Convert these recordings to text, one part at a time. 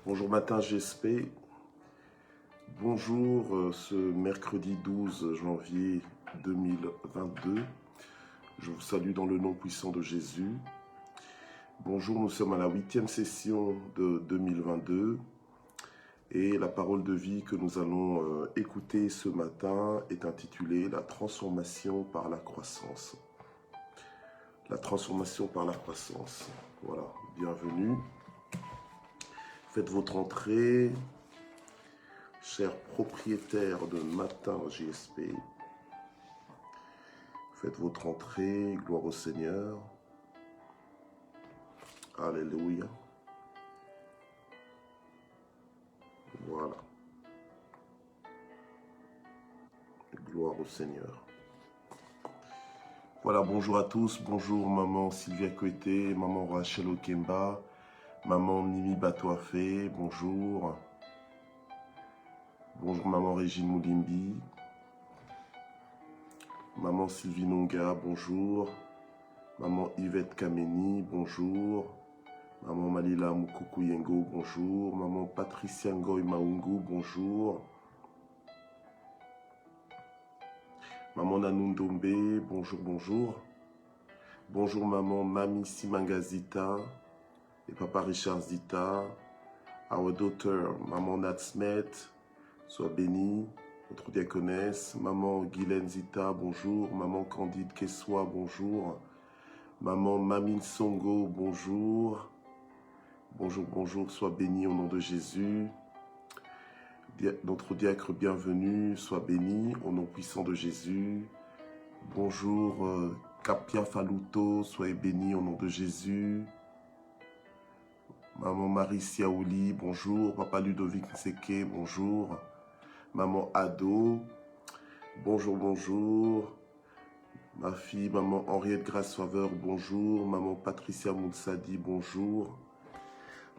Bonjour matin GSP, bonjour ce mercredi 12 janvier 2022. Je vous salue dans le nom puissant de Jésus. Bonjour, nous sommes à la 8e session de 2022 et la parole de vie que nous allons écouter ce matin est intitulée « La transformation par la croissance ». La transformation par la croissance. Voilà, bienvenue. Faites votre entrée, chers propriétaires de Matin GSP. Faites votre entrée, gloire au Seigneur. Alléluia. Voilà. Gloire au Seigneur. Voilà, bonjour à tous. Bonjour maman Sylvia Kouete, maman Rachel Okemba, maman Nimi Batouafé, bonjour. Bonjour maman Régine Moulimbi. Maman Sylvie Nonga, bonjour. Maman Yvette Kameni, bonjour. Maman Malila Moukoukou bonjour. Maman Patricia Ngoy Maungu, bonjour. Maman Nanundombe, bonjour, bonjour. Bonjour maman Mami Simangazita et papa Richard Zita. Our daughter, maman Natsmet, sois bénie. Notre diaconesse, maman Guylaine Zita, bonjour. Maman Candide Kessoa, bonjour. Maman Mamine Songo, bonjour. Bonjour, bonjour, sois bénie au nom de Jésus. Notre diacre bienvenue, sois béni au nom puissant de Jésus. Bonjour, Kapia Faluto, soyez béni au nom de Jésus. Maman Marie Siaouli, bonjour. Papa Ludovic Nseke, bonjour. Maman Ado, bonjour, bonjour. Ma fille, maman Henriette Grace-Faveur, bonjour. Maman Patricia Moussadi, bonjour.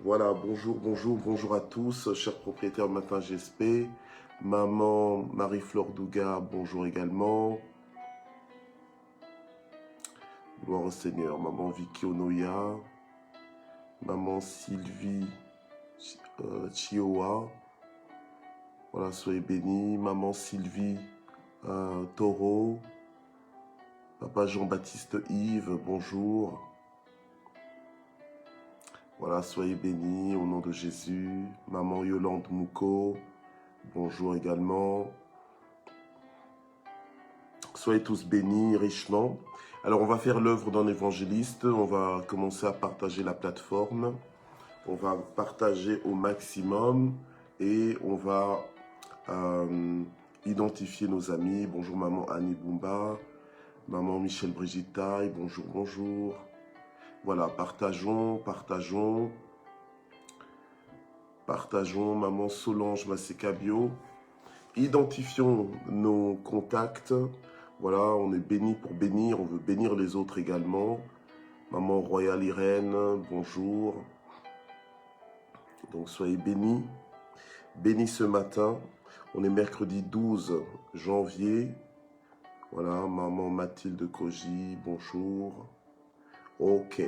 Voilà, bonjour, bonjour, bonjour à tous, chers propriétaires de Matin GSP. Maman Marie-Flore Douga, bonjour également. Gloire au Seigneur. Maman Vicky Onoya. Maman Sylvie Chioa. Voilà, soyez bénis. Maman Sylvie Taureau. Papa Jean-Baptiste Yves, bonjour. Voilà, soyez bénis au nom de Jésus. Maman Yolande Mouko, bonjour également. Soyez tous bénis richement. Alors, on va faire l'œuvre d'un évangéliste. On va commencer à partager la plateforme. On va partager au maximum et on va identifier nos amis. Bonjour maman Annie Boumba, maman Michel Brigitta, et bonjour, bonjour. Voilà, partageons, partageons. Partageons, maman Solange Massekabio. Identifions nos contacts. Voilà, on est béni pour bénir, on veut bénir les autres également. Maman Royale Irène, bonjour. Donc soyez bénis. Bénis ce matin. On est mercredi 12 janvier. Voilà, maman Mathilde Koji, bonjour. Ok.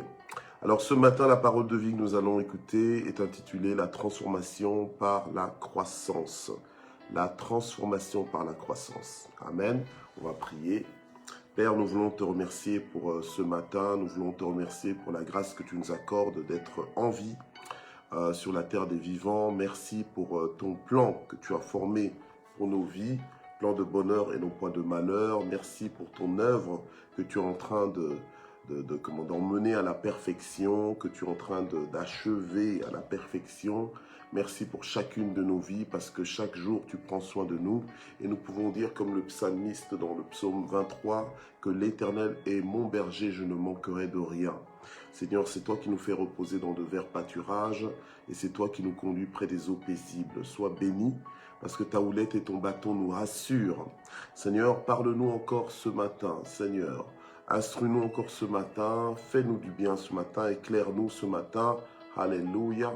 Alors ce matin, la parole de vie que nous allons écouter est intitulée « La transformation par la croissance ». La transformation par la croissance. Amen. On va prier. Père, nous voulons te remercier pour ce matin. Nous voulons te remercier pour la grâce que tu nous accordes d'être en vie sur la terre des vivants. Merci pour ton plan que tu as formé pour nos vies, plan de bonheur et non point de malheur. Merci pour ton œuvre que tu es en train d'emmener à la perfection, que tu es en train d'achever à la perfection. Merci pour chacune de nos vies parce que chaque jour tu prends soin de nous et nous pouvons dire comme le psalmiste dans le psaume 23 que l'Éternel est mon berger, je ne manquerai de rien. Seigneur, c'est toi qui nous fais reposer dans de verts pâturages et c'est toi qui nous conduis près des eaux paisibles. Sois béni parce que ta houlette et ton bâton nous rassurent. Seigneur, parle-nous encore ce matin, Seigneur. Instruis-nous encore ce matin, fais-nous du bien ce matin, éclaire-nous ce matin. Alléluia.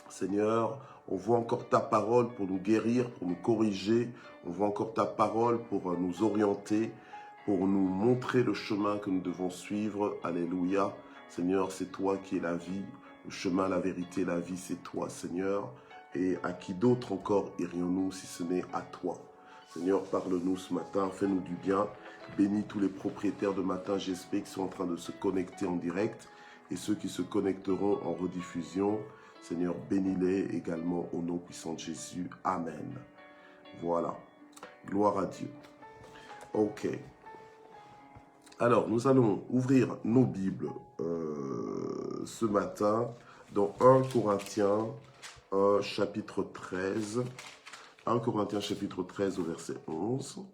Seigneur, on voit encore ta parole pour nous guérir, pour nous corriger. On voit encore ta parole pour nous orienter, pour nous montrer le chemin que nous devons suivre. Alléluia. Seigneur, c'est toi qui es la vie. Le chemin, la vérité, la vie, c'est toi, Seigneur. Et à qui d'autre encore irions-nous si ce n'est à toi? Seigneur, parle-nous ce matin, fais-nous du bien. Bénis tous les propriétaires de Matin GSP qui sont en train de se connecter en direct et ceux qui se connecteront en rediffusion. Seigneur, bénis-les également au nom puissant de Jésus. Amen. Voilà. Gloire à Dieu. Ok. Alors, nous allons ouvrir nos Bibles ce matin dans 1 Corinthiens chapitre 13. 1 Corinthiens chapitre 13 au verset 11.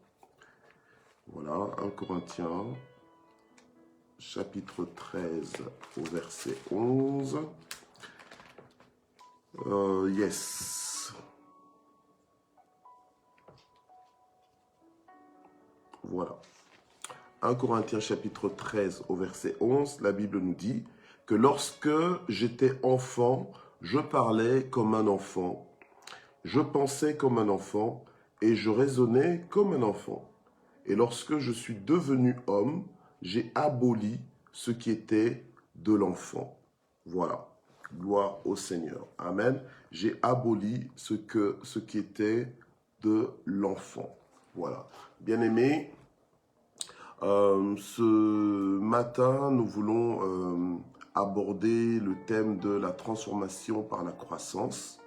Voilà, 1 Corinthiens chapitre 13 au verset 11. Yes. Voilà. 1 Corinthiens chapitre 13 au verset 11, la Bible nous dit que lorsque j'étais enfant, je parlais comme un enfant, je pensais comme un enfant et je raisonnais comme un enfant. Et lorsque je suis devenu homme, j'ai aboli ce qui était de l'enfant. Voilà. Gloire au Seigneur. Amen. J'ai aboli ce qui était de l'enfant. Voilà. Bien-aimés, ce matin, nous voulons aborder le thème de la transformation par la croissance.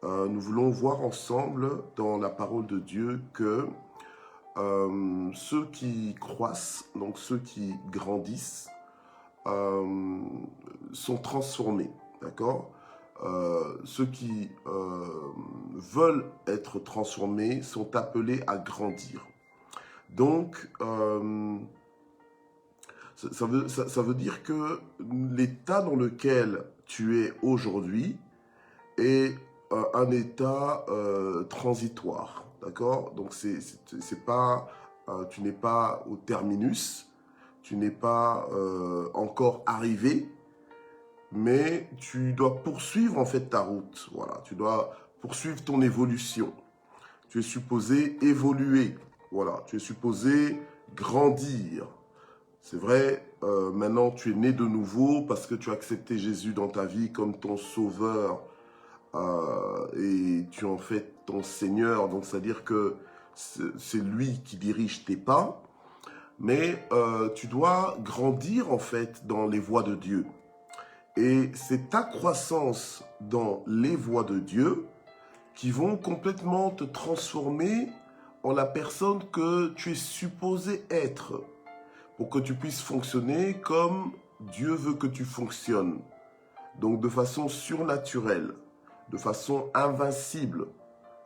Nous voulons voir ensemble dans la parole de Dieu que ceux qui croissent, donc ceux qui grandissent, sont transformés, d'accord? Ceux qui veulent être transformés sont appelés à grandir. Donc, ça veut dire que l'état dans lequel tu es aujourd'hui est un état transitoire, d'accord? Donc, c'est pas, tu n'es pas au terminus, tu n'es pas encore arrivé, mais tu dois poursuivre en fait ta route. Voilà, tu dois poursuivre ton évolution. Tu es supposé évoluer. Voilà, tu es supposé grandir. C'est vrai, maintenant tu es né de nouveau parce que tu as accepté Jésus dans ta vie comme ton sauveur et tu en fais ton Seigneur. Donc, c'est-à-dire que c'est lui qui dirige tes pas. Mais tu dois grandir en fait dans les voies de Dieu. Et c'est ta croissance dans les voies de Dieu qui vont complètement te transformer en la personne que tu es supposé être pour que tu puisses fonctionner comme Dieu veut que tu fonctionnes. Donc de façon surnaturelle, de façon invincible,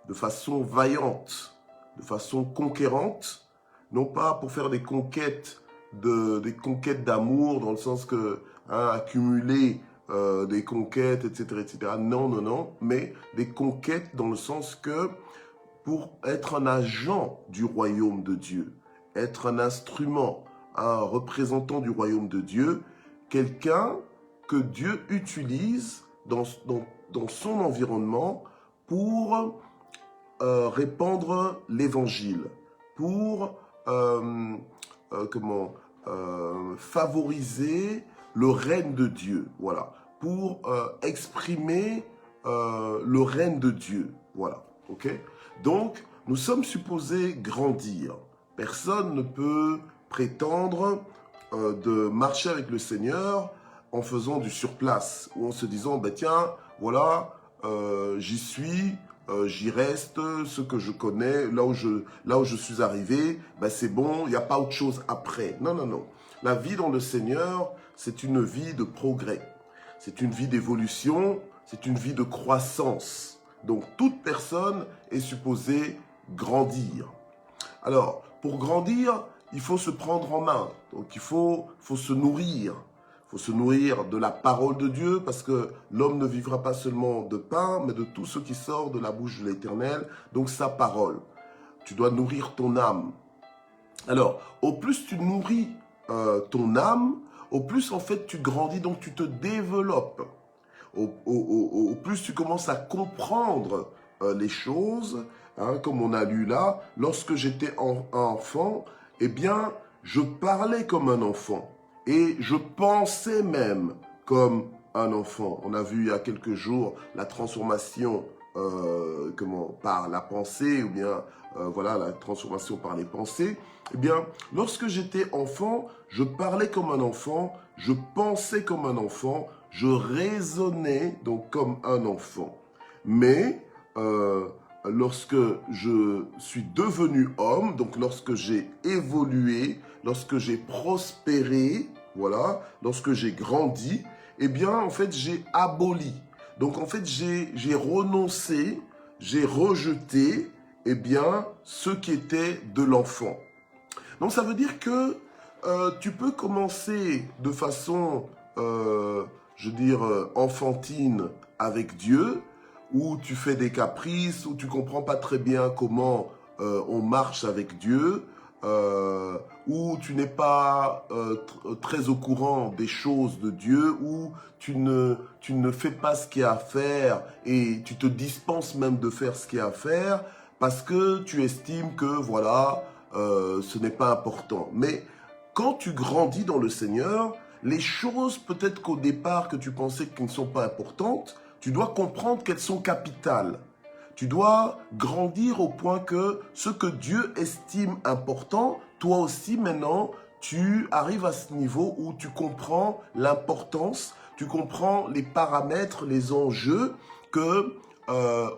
de façon vaillante, de façon conquérante, non pas pour faire des conquêtes d'amour dans le sens que accumuler des conquêtes, etc., etc. Non, non, non, mais des conquêtes dans le sens que pour être un agent du royaume de Dieu, être un instrument, un représentant du royaume de Dieu, quelqu'un que Dieu utilise dans son environnement pour répandre l'évangile, pour favoriser le règne de Dieu, voilà, pour exprimer le règne de Dieu, voilà, ok? Donc, nous sommes supposés grandir. Personne ne peut prétendre de marcher avec le Seigneur en faisant du surplace, ou en se disant, ben tiens, voilà, j'y suis, j'y reste, ce que je connais, là où je suis arrivé, ben c'est bon, il n'y a pas autre chose après. Non, non, non. La vie dans le Seigneur, c'est une vie de progrès. C'est une vie d'évolution, c'est une vie de croissance. Donc, toute personne est supposée grandir. Alors, pour grandir, il faut se prendre en main. Donc, il faut se nourrir. Il faut se nourrir de la parole de Dieu parce que l'homme ne vivra pas seulement de pain, mais de tout ce qui sort de la bouche de l'Éternel, donc sa parole. Tu dois nourrir ton âme. Alors, au plus tu nourris ton âme, au plus en fait tu grandis, donc tu te développes. Au plus tu commences à comprendre les choses, hein, comme on a lu là, lorsque j'étais enfant, eh je parlais comme un enfant et je pensais même comme un enfant. On a vu il y a quelques jours la transformation par la pensée, ou bien voilà, la transformation par les pensées. Eh bien, lorsque j'étais enfant, je parlais comme un enfant, je pensais comme un enfant, je raisonnais donc comme un enfant. Mais lorsque je suis devenu homme, donc lorsque j'ai évolué, lorsque j'ai prospéré, voilà, lorsque j'ai grandi, eh bien, en fait, j'ai aboli. Donc, en fait, j'ai renoncé, j'ai rejeté, eh bien, ce qui était de l'enfant. Donc, ça veut dire que tu peux commencer de façon, je veux dire, enfantine avec Dieu, où tu fais des caprices, où tu comprends pas très bien comment on marche avec Dieu, où tu n'es pas très au courant des choses de Dieu, où tu ne fais pas ce qu'il y a à faire et tu te dispenses même de faire ce qu'il y a à faire parce que tu estimes que voilà, ce n'est pas important. Mais quand tu grandis dans le Seigneur, les choses peut-être qu'au départ que tu pensais qu'elles ne sont pas importantes, tu dois comprendre qu'elles sont capitales. Tu dois grandir au point que ce que Dieu estime important, toi aussi maintenant, tu arrives à ce niveau où tu comprends l'importance, tu comprends les paramètres, les enjeux que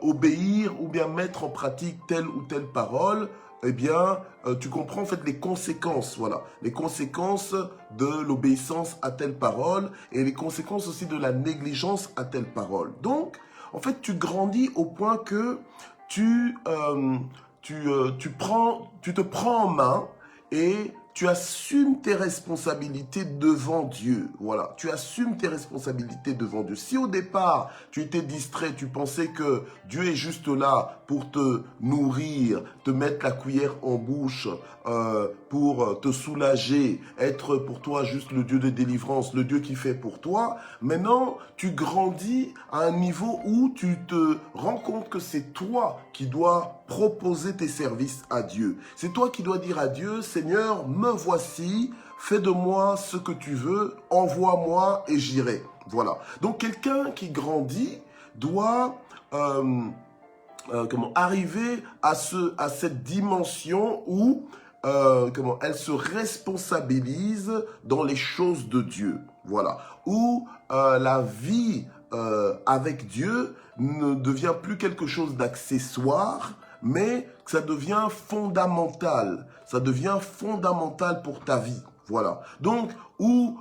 obéir ou bien mettre en pratique telle ou telle parole, eh bien, tu comprends en fait les conséquences, voilà, les conséquences de l'obéissance à telle parole et les conséquences aussi de la négligence à telle parole. Donc, en fait, tu grandis au point que tu te prends en main et tu assumes tes responsabilités devant Dieu. Voilà, tu assumes tes responsabilités devant Dieu. Si au départ, tu étais distrait, tu pensais que Dieu est juste là pour te nourrir, te mettre la cuillère en bouche, pour te soulager, être pour toi juste le Dieu de délivrance, le Dieu qui fait pour toi, maintenant, tu grandis à un niveau où tu te rends compte que c'est toi qui dois proposer tes services à Dieu. C'est toi qui dois dire à Dieu, Seigneur, me voici, fais de moi ce que tu veux, envoie-moi et j'irai. Voilà. Donc quelqu'un qui grandit doit arriver à cette dimension où elle se responsabilise dans les choses de Dieu. Voilà. Où la vie avec Dieu ne devient plus quelque chose d'accessoire, mais que ça devient fondamental. Ça devient fondamental pour ta vie. Voilà. Donc, où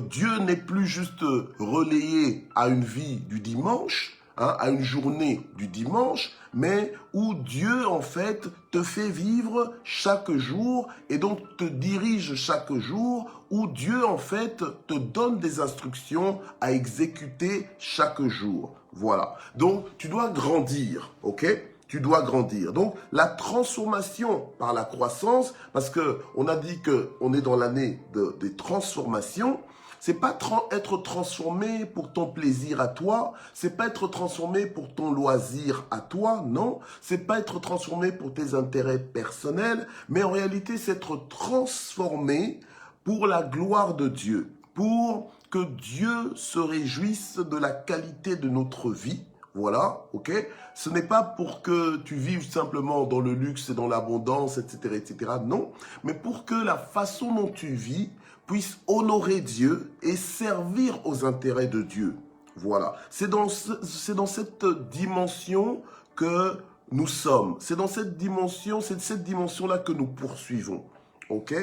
Dieu n'est plus juste relayé à une vie du dimanche, hein, à une journée du dimanche, mais où Dieu, en fait, te fait vivre chaque jour et donc te dirige chaque jour, où Dieu, en fait, te donne des instructions à exécuter chaque jour. Voilà. Donc, tu dois grandir, ok ? Tu dois grandir. Donc, la transformation par la croissance, parce que on a dit que on est dans l'année des transformations. C'est pas être transformé pour ton plaisir à toi, c'est pas être transformé pour ton loisir à toi, non. C'est pas être transformé pour tes intérêts personnels, mais en réalité, c'est être transformé pour la gloire de Dieu, pour que Dieu se réjouisse de la qualité de notre vie. Voilà, ok. Ce n'est pas pour que tu vives simplement dans le luxe et dans l'abondance, etc., etc. Non, mais pour que la façon dont tu vis puisse honorer Dieu et servir aux intérêts de Dieu. Voilà. C'est dans cette dimension que nous sommes. C'est dans cette dimension, c'est cette dimension-là que nous poursuivons. Ok?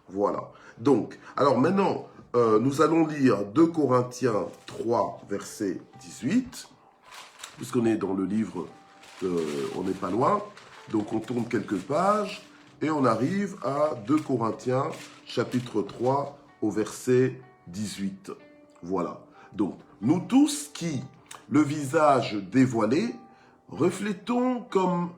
Voilà. Donc, alors maintenant, nous allons lire 2 Corinthiens 3, verset 18. Puisqu'on est dans le livre, on n'est pas loin. Donc, on tourne quelques pages et on arrive à 2 Corinthiens, chapitre 3, au verset 18. Voilà. Donc, nous tous qui, le visage dévoilé, reflétons comme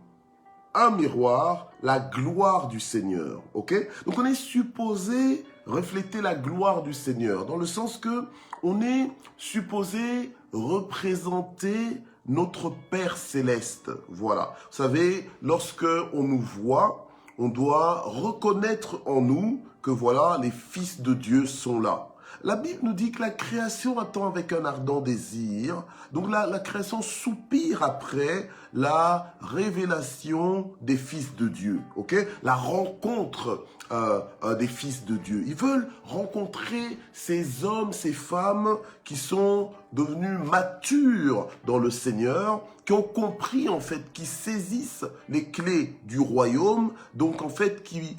un miroir la gloire du Seigneur. Ok? Donc, on est supposé refléter la gloire du Seigneur, dans le sens que on est supposé représenter notre Père Céleste. Voilà. Vous savez, lorsque on nous voit, on doit reconnaître en nous que voilà, les fils de Dieu sont là. la Bible nous dit que la création attend avec un ardent désir. Donc la création soupire après la révélation des fils de Dieu. Ok? La rencontre des fils de Dieu. Ils veulent rencontrer ces hommes, ces femmes qui sont devenus matures dans le Seigneur, qui ont compris en fait, qui saisissent les clés du royaume, donc en fait qui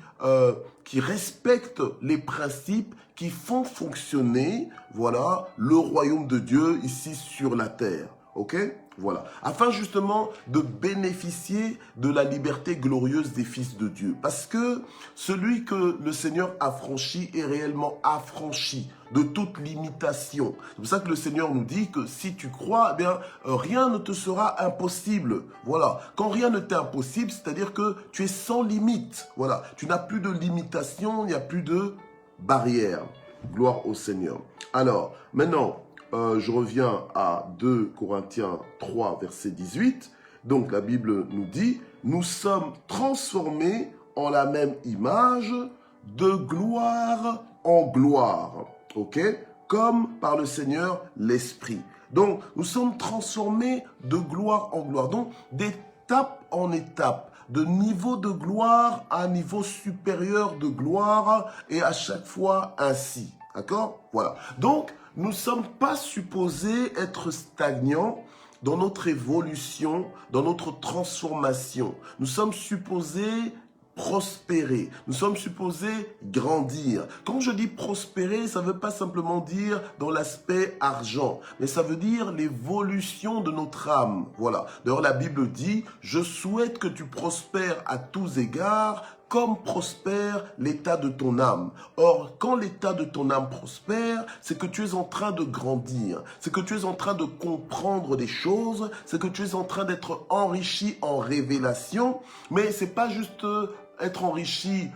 respectent les principes qui font fonctionner, voilà, le royaume de Dieu ici sur la terre. Ok? Voilà. Afin justement de bénéficier de la liberté glorieuse des fils de Dieu. Parce que celui que le Seigneur a franchi est réellement affranchi de toute limitation. C'est pour ça que le Seigneur nous dit que si tu crois, eh bien, rien ne te sera impossible. Voilà. Quand rien ne t'est impossible, c'est-à-dire que tu es sans limite. Voilà. Tu n'as plus de limitation, il n'y a plus de barrière. Gloire au Seigneur. Alors, maintenant, je reviens à 2 Corinthiens 3, verset 18. Donc, la Bible nous dit, nous sommes transformés en la même image de gloire en gloire. Ok? Comme par le Seigneur l'Esprit. Donc, nous sommes transformés de gloire en gloire. Donc, d'étape en étape, de niveau de gloire à niveau supérieur de gloire, et à chaque fois ainsi. D'accord? Voilà. Donc, nous ne sommes pas supposés être stagnants dans notre évolution, dans notre transformation. Nous sommes supposés prospérer. Nous sommes supposés grandir. Quand je dis prospérer, ça ne veut pas simplement dire dans l'aspect argent, mais ça veut dire l'évolution de notre âme. Voilà. D'ailleurs, la Bible dit, je souhaite que tu prospères à tous égards, comme prospère l'état de ton âme. Or, quand l'état de ton âme prospère, c'est que tu es en train de grandir, c'est que tu es en train de comprendre des choses, c'est que tu es en train d'être enrichi en révélation, mais c'est pas juste être enrichi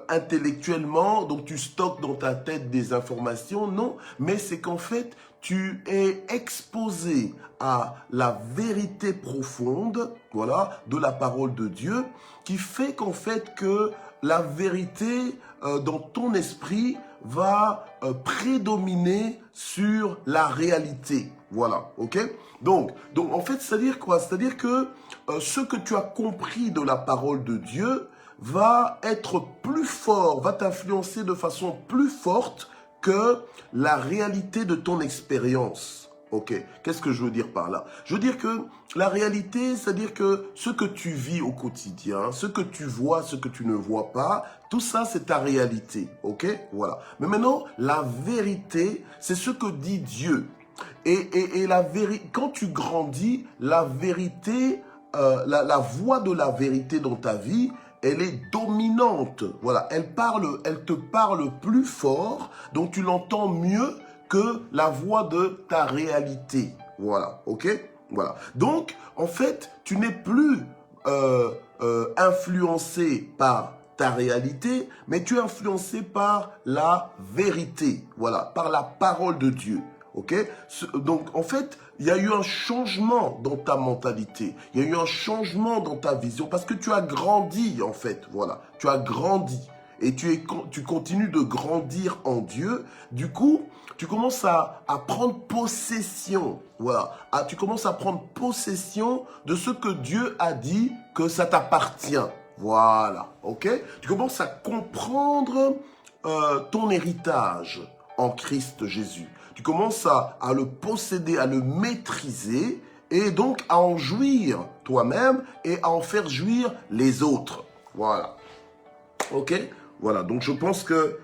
intellectuellement, donc tu stockes dans ta tête des informations, non, mais c'est qu'en fait, tu es exposé à la vérité profonde, voilà, de la parole de Dieu, qui fait qu'en fait que la vérité dans ton esprit va prédominer sur la réalité. Voilà, ok? Donc en fait, c'est-à-dire quoi? C'est-à-dire que ce que tu as compris de la parole de Dieu va être plus fort, va t'influencer de façon plus forte que la réalité de ton expérience. Ok, qu'est-ce que je veux dire par là? Je veux dire que la réalité, c'est-à-dire que ce que tu vis au quotidien, ce que tu vois, ce que tu ne vois pas, tout ça, c'est ta réalité. Ok, voilà. Mais maintenant, la vérité, c'est ce que dit Dieu. Et la vérité, quand tu grandis, la vérité, la voix de la vérité dans ta vie, elle est dominante. Voilà, elle te parle plus fort, donc tu l'entends mieux que la voix de ta réalité. Voilà, ok? Voilà. Donc, en fait, tu n'es plus influencé par ta réalité, mais tu es influencé par la vérité. Voilà, par la parole de Dieu. Ok? Donc, en fait, il y a eu un changement dans ta mentalité. Il y a eu un changement dans ta vision parce que tu as grandi, en fait. Voilà, tu as grandi. Et tu continues de grandir en Dieu. Du coup, tu commences à prendre possession. Voilà. Tu commences à prendre possession de ce que Dieu a dit que ça t'appartient. Voilà. Ok? Tu commences à comprendre ton héritage en Christ Jésus. Tu commences à le posséder, à le maîtriser et donc à en jouir toi-même et à en faire jouir les autres. Voilà. Ok? Voilà. Donc je pense que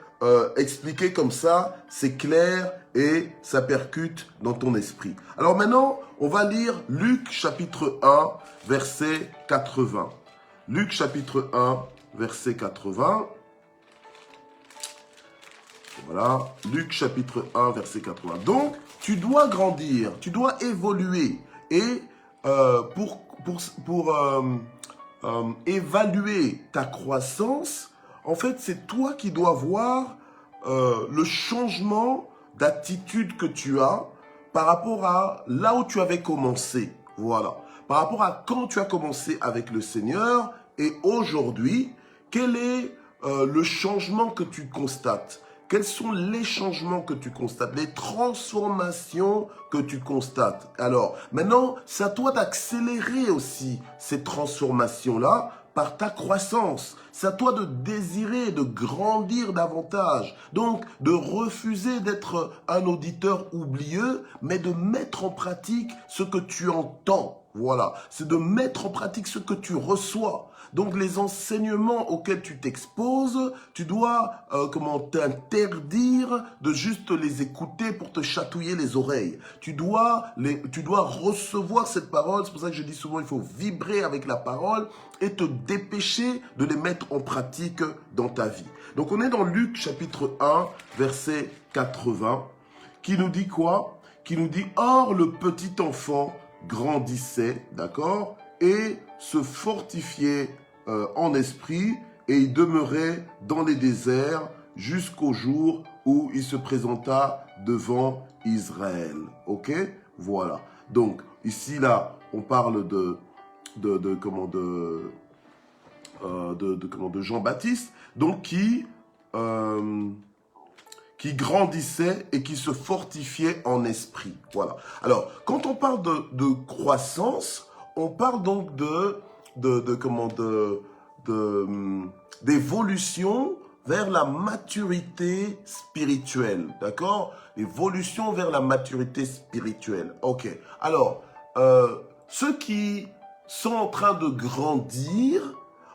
expliquer comme ça, c'est clair et ça percute dans ton esprit. Alors maintenant, on va lire Luc chapitre 1, verset 80. Luc chapitre 1, verset 80. Voilà, Luc chapitre 1, verset 80. Donc, tu dois grandir, tu dois évoluer. Et pour évaluer ta croissance, en fait, c'est toi qui dois voir le changement d'attitude que tu as par rapport à là où tu avais commencé. Voilà. Par rapport à quand tu as commencé avec le Seigneur et aujourd'hui, quel est le changement que tu constates? Quels sont les changements que tu constates, les transformations que tu constates? Alors, maintenant, c'est à toi d'accélérer aussi ces transformations-là par ta croissance. C'est à toi de désirer, de grandir davantage. Donc, de refuser d'être un auditeur oublieux, mais de mettre en pratique ce que tu entends. Voilà, c'est de mettre en pratique ce que tu reçois. Donc les enseignements auxquels tu t'exposes, tu dois t'interdire de juste les écouter pour te chatouiller les oreilles. Tu dois recevoir cette parole. C'est pour ça que je dis souvent, il faut vibrer avec la parole et te dépêcher de les mettre en pratique dans ta vie. Donc on est dans Luc chapitre 1, verset 80, qui nous dit quoi? Qui nous dit, or le petit enfant grandissait, d'accord, et se fortifiait en esprit, et il demeurait dans les déserts jusqu'au jour où il se présenta devant Israël. Ok? Voilà. Donc, ici, là, on parle de Jean-Baptiste, donc qui grandissait et qui se fortifiait en esprit. Voilà. Alors, quand on parle de croissance, on parle donc d'évolution vers la maturité spirituelle. D'accord? Évolution vers la maturité spirituelle. Ok. Alors, ceux qui sont en train de grandir,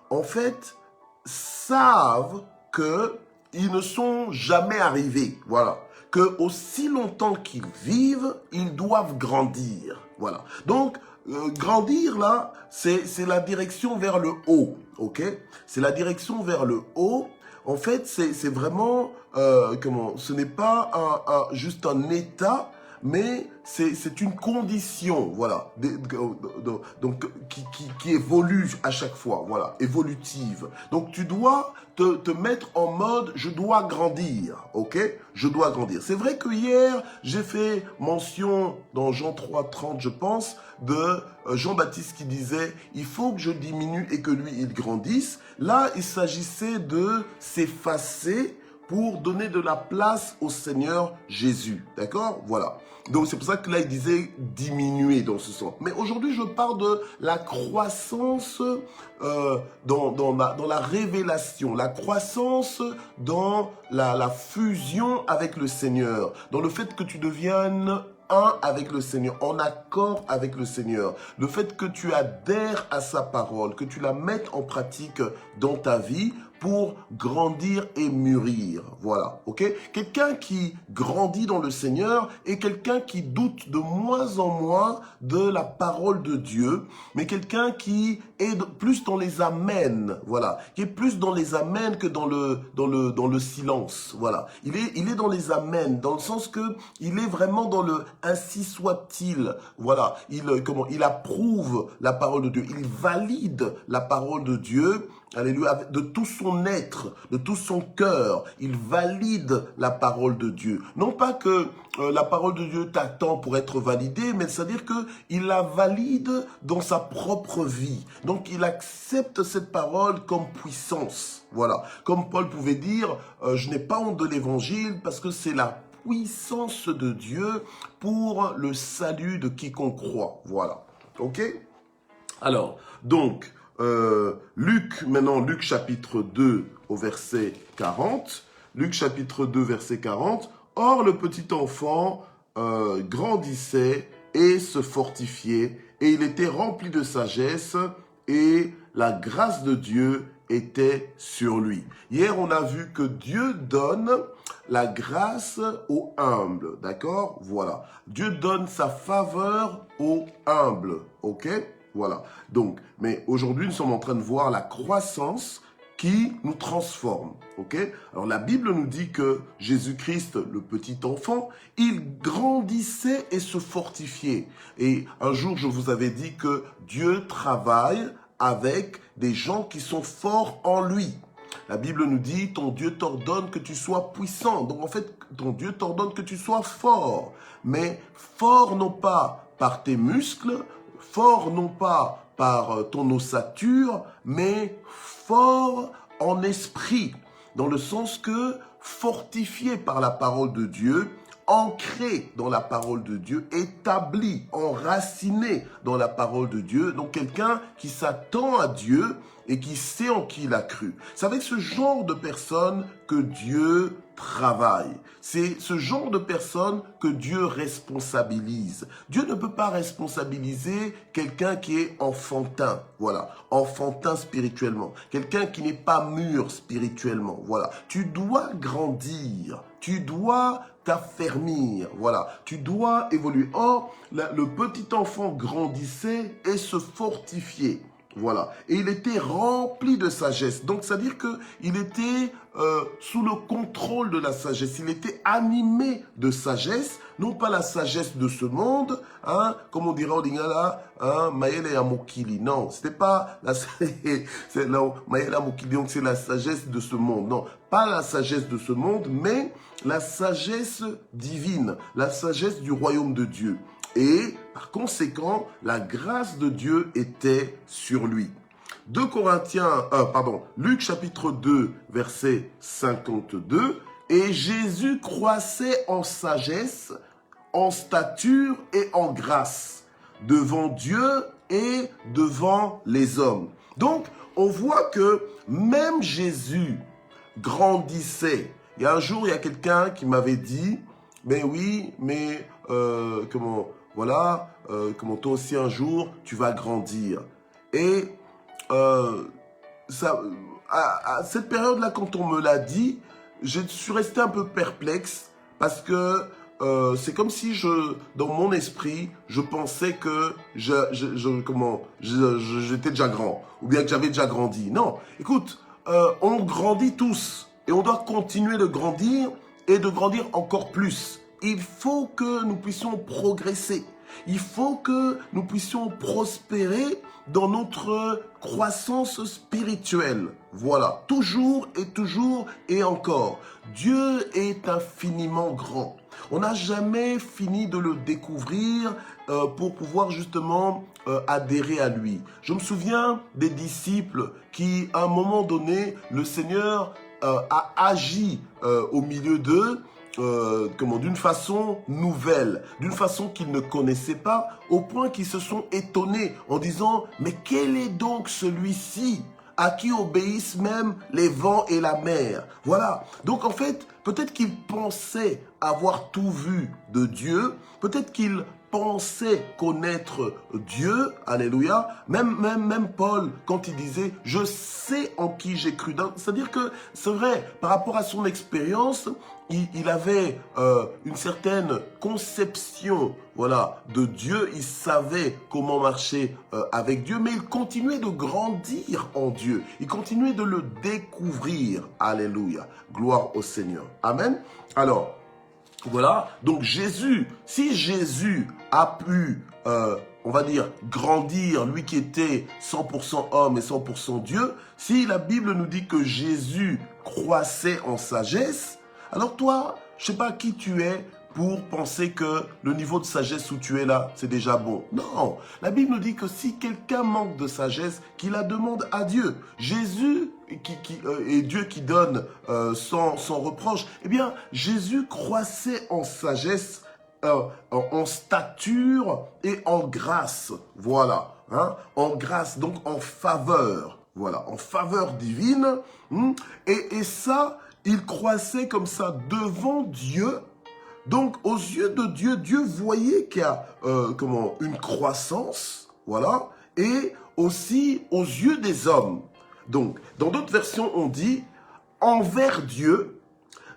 en fait, savent que ils ne sont jamais arrivés. Voilà. Que aussi longtemps qu'ils vivent, ils doivent grandir. Voilà. Donc, grandir là, c'est la direction vers le haut. Ok? C'est la direction vers le haut. En fait, c'est vraiment, ce n'est pas juste un état, mais c'est une condition, voilà, donc qui évolue à chaque fois, voilà, évolutive. Donc tu dois te mettre en mode, je dois grandir, ok? Je dois grandir. C'est vrai que hier, j'ai fait mention dans Jean 3:30, je pense, de Jean-Baptiste qui disait, il faut que je diminue et que lui, il grandisse. Là, il s'agissait de s'effacer pour donner de la place au Seigneur Jésus. D'accord? Voilà. Donc c'est pour ça que là, il disait diminuer dans ce sens. Mais aujourd'hui, je parle de la croissance dans la révélation, la croissance dans la fusion avec le Seigneur, dans le fait que tu deviennes un avec le Seigneur, en accord avec le Seigneur. Le fait que tu adhères à sa parole, que tu la mettes en pratique dans ta vie pour grandir et mûrir. Voilà, ok? Quelqu'un qui grandit dans le Seigneur est quelqu'un qui doute de moins en moins de la parole de Dieu, mais quelqu'un qui est plus dans les amens, voilà, qui est plus dans les amens que dans le silence, voilà. Il est dans les amens, dans le sens que il est vraiment dans le ainsi soit-il, voilà. Il approuve la parole de Dieu, il valide la parole de Dieu. Alléluia, de tout son être, de tout son cœur, il valide la parole de Dieu. Non pas que la parole de Dieu t'attend pour être validée, mais c'est-à-dire qu'il la valide dans sa propre vie. Donc il accepte cette parole comme puissance. Voilà, comme Paul pouvait dire, je n'ai pas honte de l'évangile parce que c'est la puissance de Dieu pour le salut de quiconque croit. Voilà, ok? Alors, donc, Luc chapitre 2 au verset 40. Luc chapitre 2 verset 40. Or le petit enfant grandissait et se fortifiait, et il était rempli de sagesse, et la grâce de Dieu était sur lui. Hier, on a vu que Dieu donne la grâce aux humbles, d'accord? Voilà. Dieu donne sa faveur aux humbles, ok? Voilà. Donc, mais aujourd'hui, nous sommes en train de voir la croissance qui nous transforme. Ok? Alors, la Bible nous dit que Jésus-Christ, le petit enfant, il grandissait et se fortifiait. Et un jour, je vous avais dit que Dieu travaille avec des gens qui sont forts en lui. La Bible nous dit, ton Dieu t'ordonne que tu sois puissant. Donc, en fait, ton Dieu t'ordonne que tu sois fort. Mais fort non pas par tes muscles, fort non pas par ton ossature, mais fort en esprit, dans le sens que fortifié par la parole de Dieu, ancré dans la parole de Dieu, établi, enraciné dans la parole de Dieu. Donc quelqu'un qui s'attend à Dieu et qui sait en qui il a cru. C'est avec ce genre de personnes que Dieu travaille. C'est ce genre de personnes que Dieu responsabilise. Dieu ne peut pas responsabiliser quelqu'un qui est enfantin, voilà, enfantin spirituellement, quelqu'un qui n'est pas mûr spirituellement, voilà. Tu dois grandir, tu dois t'affermir, voilà, tu dois évoluer. Or, le petit enfant grandissait et se fortifiait. Voilà. Et il était rempli de sagesse. Donc, c'est-à-dire qu'il était sous le contrôle de la sagesse. Il était animé de sagesse, non pas la sagesse de ce monde, hein, comme on dirait au Lingala, hein, Maël et Amokili. Non, c'était pas la Maël et Amokili, donc c'est la sagesse de ce monde. Non, pas la sagesse de ce monde, mais la sagesse divine, la sagesse du royaume de Dieu. Et par conséquent, la grâce de Dieu était sur lui. Luc chapitre 2, verset 52. Et Jésus croissait en sagesse, en stature et en grâce, devant Dieu et devant les hommes. Donc, on voit que même Jésus grandissait. Et un jour, il y a quelqu'un qui m'avait dit, mais oui, mais voilà, comment toi aussi un jour, tu vas grandir. Et à cette période-là, quand on me l'a dit, je suis resté un peu perplexe parce que c'est comme si dans mon esprit, je pensais que j'étais déjà grand ou bien que j'avais déjà grandi. Non, écoute, on grandit tous et on doit continuer de grandir et de grandir encore plus. Il faut que nous puissions progresser. Il faut que nous puissions prospérer dans notre croissance spirituelle. Voilà, toujours et encore. Dieu est infiniment grand. On n'a jamais fini de le découvrir pour pouvoir justement adhérer à lui. Je me souviens des disciples qui, à un moment donné, le Seigneur a agi au milieu d'eux, d'une façon nouvelle, d'une façon qu'ils ne connaissaient pas, au point qu'ils se sont étonnés en disant « Mais quel est donc celui-ci à qui obéissent même les vents et la mer ?» Voilà. Donc en fait, peut-être qu'ils pensaient avoir tout vu de Dieu, peut-être qu'ils pensait connaître Dieu, alléluia, même Paul, quand il disait « je sais en qui j'ai cru », c'est-à-dire que c'est vrai, par rapport à son expérience, il avait une certaine conception, voilà, de Dieu, il savait comment marcher avec Dieu, mais il continuait de grandir en Dieu, il continuait de le découvrir, alléluia, gloire au Seigneur, amen. Alors, voilà, donc Jésus, si Jésus a pu, on va dire, grandir, lui qui était 100% homme et 100% Dieu, si la Bible nous dit que Jésus croissait en sagesse, alors toi, je sais pas qui tu es pour penser que le niveau de sagesse où tu es là, c'est déjà bon. Non, la Bible nous dit que si quelqu'un manque de sagesse, qu'il la demande à Dieu. Jésus et Dieu qui donne sans reproche, eh bien, Jésus croissait en sagesse, en stature et en grâce. Voilà, hein, en grâce, donc en faveur. Voilà, en faveur divine. Et ça, il croissait comme ça devant Dieu. Donc, aux yeux de Dieu, Dieu voyait qu'il y a une croissance, voilà, et aussi aux yeux des hommes. Donc, dans d'autres versions, on dit envers Dieu,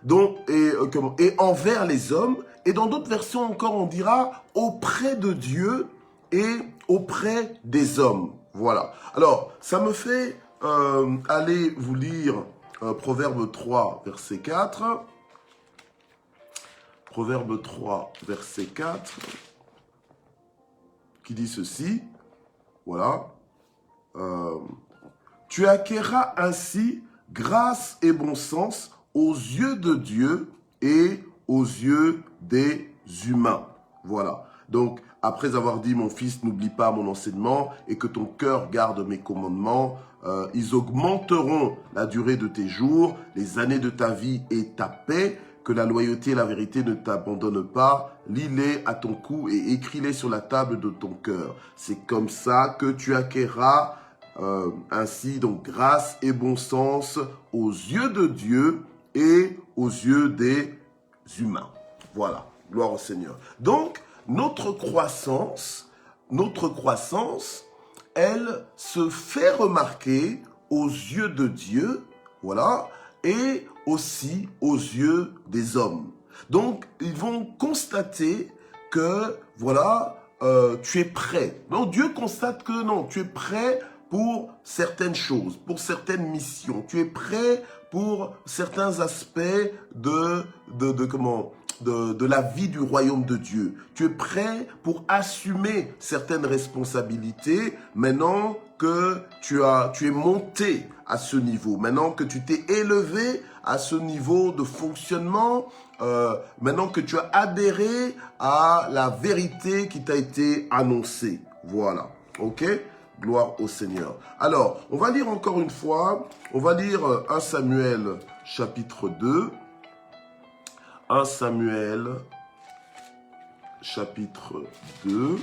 donc, et envers les hommes. Et dans d'autres versions encore, on dira auprès de Dieu et auprès des hommes. Voilà. Alors, ça me fait aller vous lire Proverbe 3, verset 4. Proverbe 3, verset 4, qui dit ceci, voilà, tu acquerras ainsi grâce et bon sens aux yeux de Dieu et aux yeux des humains. Voilà, donc après avoir dit « Mon fils, n'oublie pas mon enseignement et que ton cœur garde mes commandements, ils augmenteront la durée de tes jours, les années de ta vie et ta paix, que la loyauté et la vérité ne t'abandonnent pas. Lis-les à ton cou et écris-les sur la table de ton cœur. C'est comme ça que tu acquerras ainsi donc grâce et bon sens aux yeux de Dieu et aux yeux des humains. » Voilà, gloire au Seigneur. Donc, notre croissance, elle se fait remarquer aux yeux de Dieu, voilà, et aussi aux yeux des hommes. Donc, ils vont constater que, voilà, tu es prêt. Donc, Dieu constate que non, tu es prêt pour certaines choses, pour certaines missions. Tu es prêt pour certains aspects de la vie du royaume de Dieu. Tu es prêt pour assumer certaines responsabilités maintenant que tu es monté à ce niveau, maintenant que tu t'es élevé à ce niveau de fonctionnement, maintenant que tu as adhéré à la vérité qui t'a été annoncée. Voilà, ok ? Gloire au Seigneur. Alors, on va lire encore une fois, on va lire 1 Samuel chapitre 2. 1 Samuel, chapitre 2,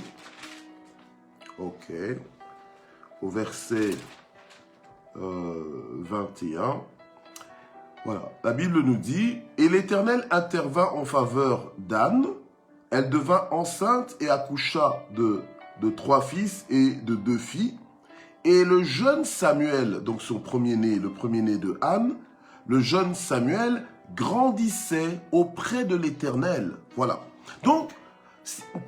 ok, au verset 21. Voilà, la Bible nous dit « Et l'Éternel intervint en faveur d'Anne, elle devint enceinte et accoucha de 3 fils et de 2 filles. Et le jeune Samuel, donc son premier-né, le premier-né de Anne, le jeune Samuel grandissait auprès de l'Éternel. » Voilà. Donc,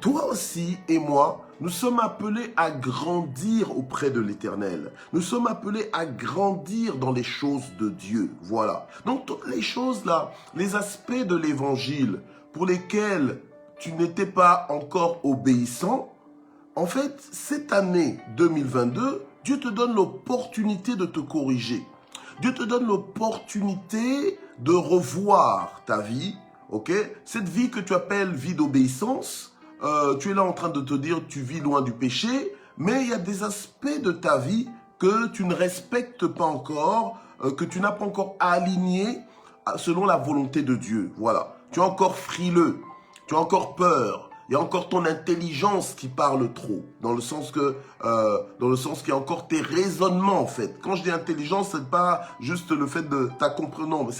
toi aussi et moi, nous sommes appelés à grandir auprès de l'Éternel. Nous sommes appelés à grandir dans les choses de Dieu. Voilà. Donc, toutes les choses là, les aspects de l'Évangile pour lesquels tu n'étais pas encore obéissant, en fait, cette année 2022, Dieu te donne l'opportunité de te corriger. Dieu te donne l'opportunité de revoir ta vie, ok? Cette vie que tu appelles vie d'obéissance, tu es là en train de te dire tu vis loin du péché, mais il y a des aspects de ta vie que tu ne respectes pas encore, que tu n'as pas encore aligné selon la volonté de Dieu. Voilà. Tu es encore frileux, tu as encore peur. Il y a encore ton intelligence qui parle trop, dans le sens qu'il y a encore tes raisonnements en fait. Quand je dis intelligence, c'est pas juste le fait de ta compréhension,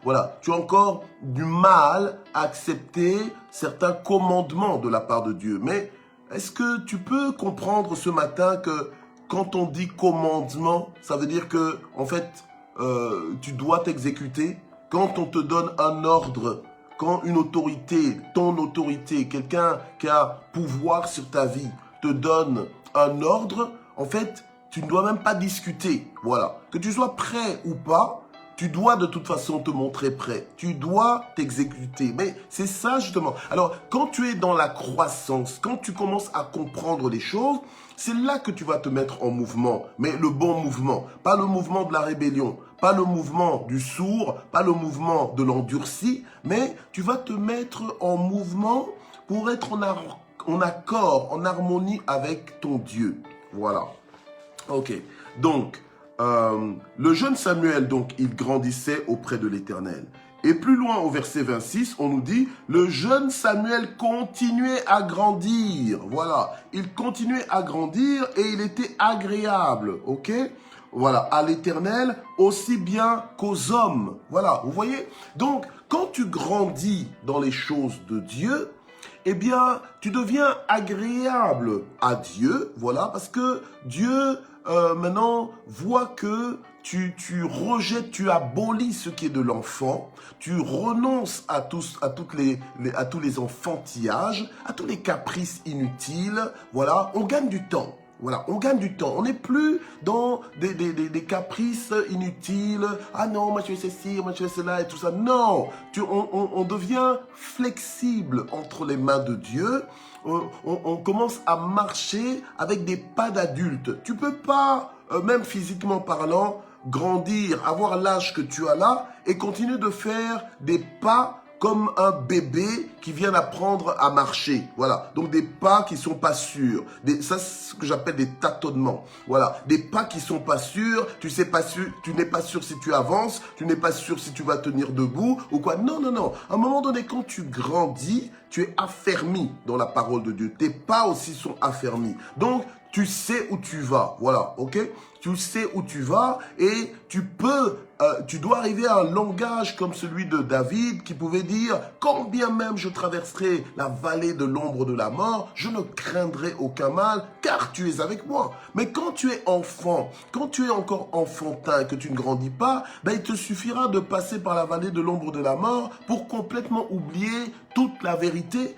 voilà, tu as encore du mal à accepter certains commandements de la part de Dieu. Mais est-ce que tu peux comprendre ce matin que quand on dit commandement, ça veut dire que en fait tu dois t'exécuter. Quand on te donne un ordre, quand une autorité, ton autorité, quelqu'un qui a pouvoir sur ta vie, te donne un ordre, en fait, tu ne dois même pas discuter. Voilà. Que tu sois prêt ou pas, tu dois de toute façon te montrer prêt. Tu dois t'exécuter. Mais c'est ça justement. Alors, quand tu es dans la croissance, quand tu commences à comprendre les choses, c'est là que tu vas te mettre en mouvement. Mais le bon mouvement, pas le mouvement de la rébellion, pas le mouvement du sourd, pas le mouvement de l'endurci, mais tu vas te mettre en mouvement pour être en accord, en harmonie avec ton Dieu. Voilà. Ok. Donc, le jeune Samuel, donc, il grandissait auprès de l'Éternel. Et plus loin, au verset 26, on nous dit, le jeune Samuel continuait à grandir. Voilà, il continuait à grandir et il était agréable, ok? Voilà, à l'Éternel aussi bien qu'aux hommes. Voilà, vous voyez? Donc, quand tu grandis dans les choses de Dieu, eh bien, tu deviens agréable à Dieu, voilà, parce que Dieu, maintenant, voit que tu rejettes, tu abolis ce qui est de l'enfant, tu renonces à tous les enfantillages, à tous les caprices inutiles, voilà, on gagne du temps. Voilà, on gagne du temps. On n'est plus dans des caprices inutiles. Ah non, moi je fais ceci, moi je fais cela et tout ça. Non, on devient flexible entre les mains de Dieu. On commence à marcher avec des pas d'adulte. Tu peux pas, même physiquement parlant, grandir, avoir l'âge que tu as là et continuer de faire des pas comme un bébé qui vient d'apprendre à marcher. Voilà, donc des pas qui sont pas sûrs. Ça, c'est ce que j'appelle des tâtonnements. Voilà, des pas qui sont pas sûrs. Tu sais pas sûr, tu n'es pas sûr si tu avances, tu n'es pas sûr si tu vas tenir debout ou quoi. Non, non, non. À un moment donné, quand tu grandis, tu es affermi dans la parole de Dieu. Tes pas aussi sont affermis. Donc, tu sais où tu vas. Voilà, ok? Tu sais où tu vas et tu dois arriver à un langage comme celui de David qui pouvait dire « Quand bien même je traverserai la vallée de l'ombre de la mort, je ne craindrai aucun mal car tu es avec moi. » Mais quand tu es enfant, quand tu es encore enfantin et que tu ne grandis pas, ben il te suffira de passer par la vallée de l'ombre de la mort pour complètement oublier toute la vérité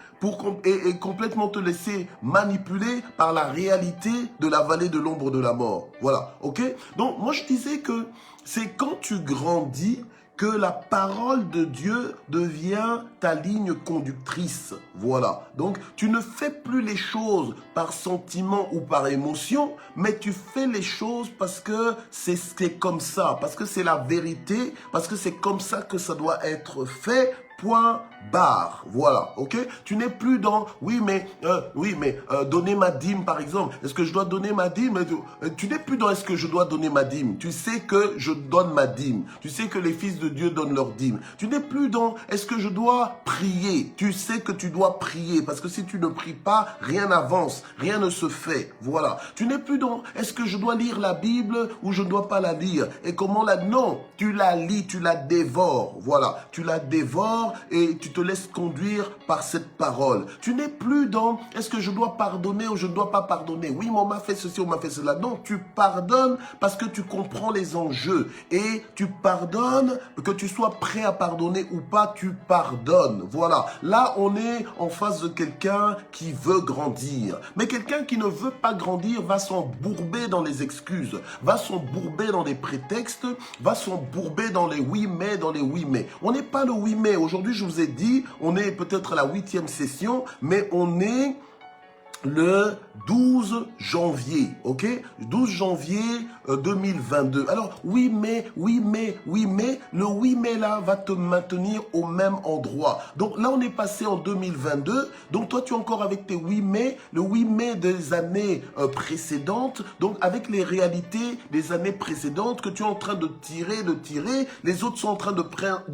et complètement te laisser manipuler par la réalité de la vallée de l'ombre de la mort. Voilà, ok? Donc, moi, je disais que c'est quand tu grandis que la parole de Dieu devient ta ligne conductrice. Voilà. Donc, tu ne fais plus les choses par sentiment ou par émotion, mais tu fais les choses parce que c'est comme ça, parce que c'est la vérité, parce que c'est comme ça que ça doit être fait. Point barre, voilà, ok? Tu n'es plus dans, oui mais donner ma dîme par exemple. Est-ce que je dois donner ma dîme? Tu n'es plus dans est-ce que je dois donner ma dîme. Tu sais que je donne ma dîme. Tu sais que les fils de Dieu donnent leur dîme. Tu n'es plus dans est-ce que je dois prier. Tu sais que tu dois prier parce que si tu ne pries pas, rien n'avance, rien ne se fait. Voilà. Tu n'es plus dans est-ce que je dois lire la Bible ou je ne dois pas la lire. Et comment la... Non, tu la lis, tu la dévores. Voilà, tu la dévores et tu te laisses conduire par cette parole. Tu n'es plus dans est-ce que je dois pardonner ou je ne dois pas pardonner. Oui, mais on m'a fait ceci, on m'a fait cela. Non, tu pardonnes parce que tu comprends les enjeux et tu pardonnes, que tu sois prêt à pardonner ou pas, tu pardonnes. Voilà, là on est en face de quelqu'un qui veut grandir. Mais quelqu'un qui ne veut pas grandir va s'embourber dans les excuses, va s'embourber dans les prétextes, va s'embourber dans les oui mais, dans les oui mais. On n'est pas le oui mais. Aujourd'hui, je vous ai dit, on est peut-être à la 8e session, mais on est le 12 janvier, ok? 12 janvier 2022. Alors, oui, mais, le oui, mais là va te maintenir au même endroit. Donc là, on est passé en 2022. Donc toi, tu es encore avec tes oui, mais, le oui, mais des années précédentes. Donc avec les réalités des années précédentes que tu es en train de tirer. Les autres sont en train de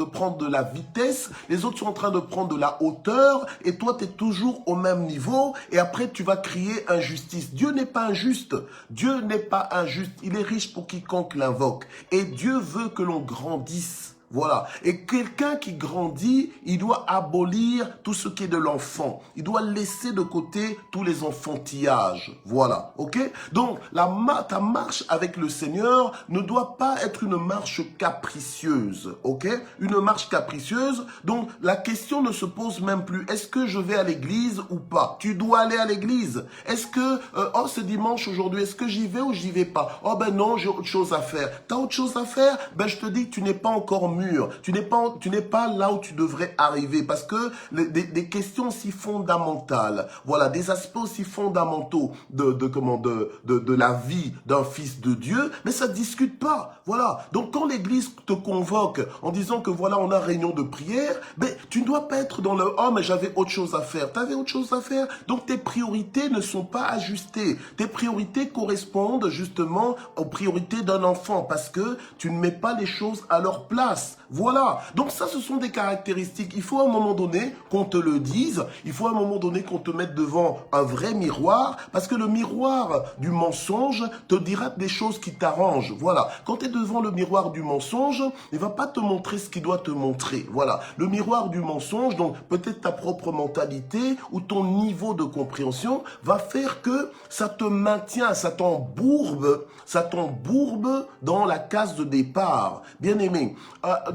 prendre de la vitesse. Les autres sont en train de prendre de la hauteur. Et toi, tu es toujours au même niveau. Et après, tu vas crier injustice. Dieu n'est pas injuste. Dieu n'est pas injuste. Il est riche pour quiconque l'invoque. Et Dieu veut que l'on grandisse. Voilà. Et quelqu'un qui grandit, il doit abolir tout ce qui est de l'enfant. Il doit laisser de côté tous les enfantillages. Voilà. Ok? Donc, ta marche avec le Seigneur ne doit pas être une marche capricieuse. Ok? Une marche capricieuse. Donc, la question ne se pose même plus. Est-ce que je vais à l'église ou pas? Tu dois aller à l'église. Est-ce que, c'est dimanche aujourd'hui, est-ce que j'y vais ou j'y vais pas? Oh ben non, j'ai autre chose à faire. T'as autre chose à faire? Ben je te dis que tu n'es pas encore mûr. Tu n'es pas là où tu devrais arriver parce que des questions si fondamentales, voilà, des aspects aussi fondamentaux de la vie d'un fils de Dieu, mais ça ne discute pas. Voilà. Donc quand l'église te convoque en disant que voilà, on a réunion de prière, ben tu ne dois pas être dans le oh mais j'avais autre chose à faire. Tu avais autre chose à faire. Donc tes priorités ne sont pas ajustées. Tes priorités correspondent justement aux priorités d'un enfant parce que tu ne mets pas les choses à leur place. Voilà. Donc ça, ce sont des caractéristiques. Il faut à un moment donné qu'on te le dise. Il faut à un moment donné qu'on te mette devant un vrai miroir. Parce que le miroir du mensonge te dira des choses qui t'arrangent. Voilà. Quand tu es devant le miroir du mensonge, il va pas te montrer ce qu'il doit te montrer. Voilà. Le miroir du mensonge, donc peut-être ta propre mentalité ou ton niveau de compréhension va faire que ça te maintient, ça t'embourbe dans la case de départ. Bien aimé,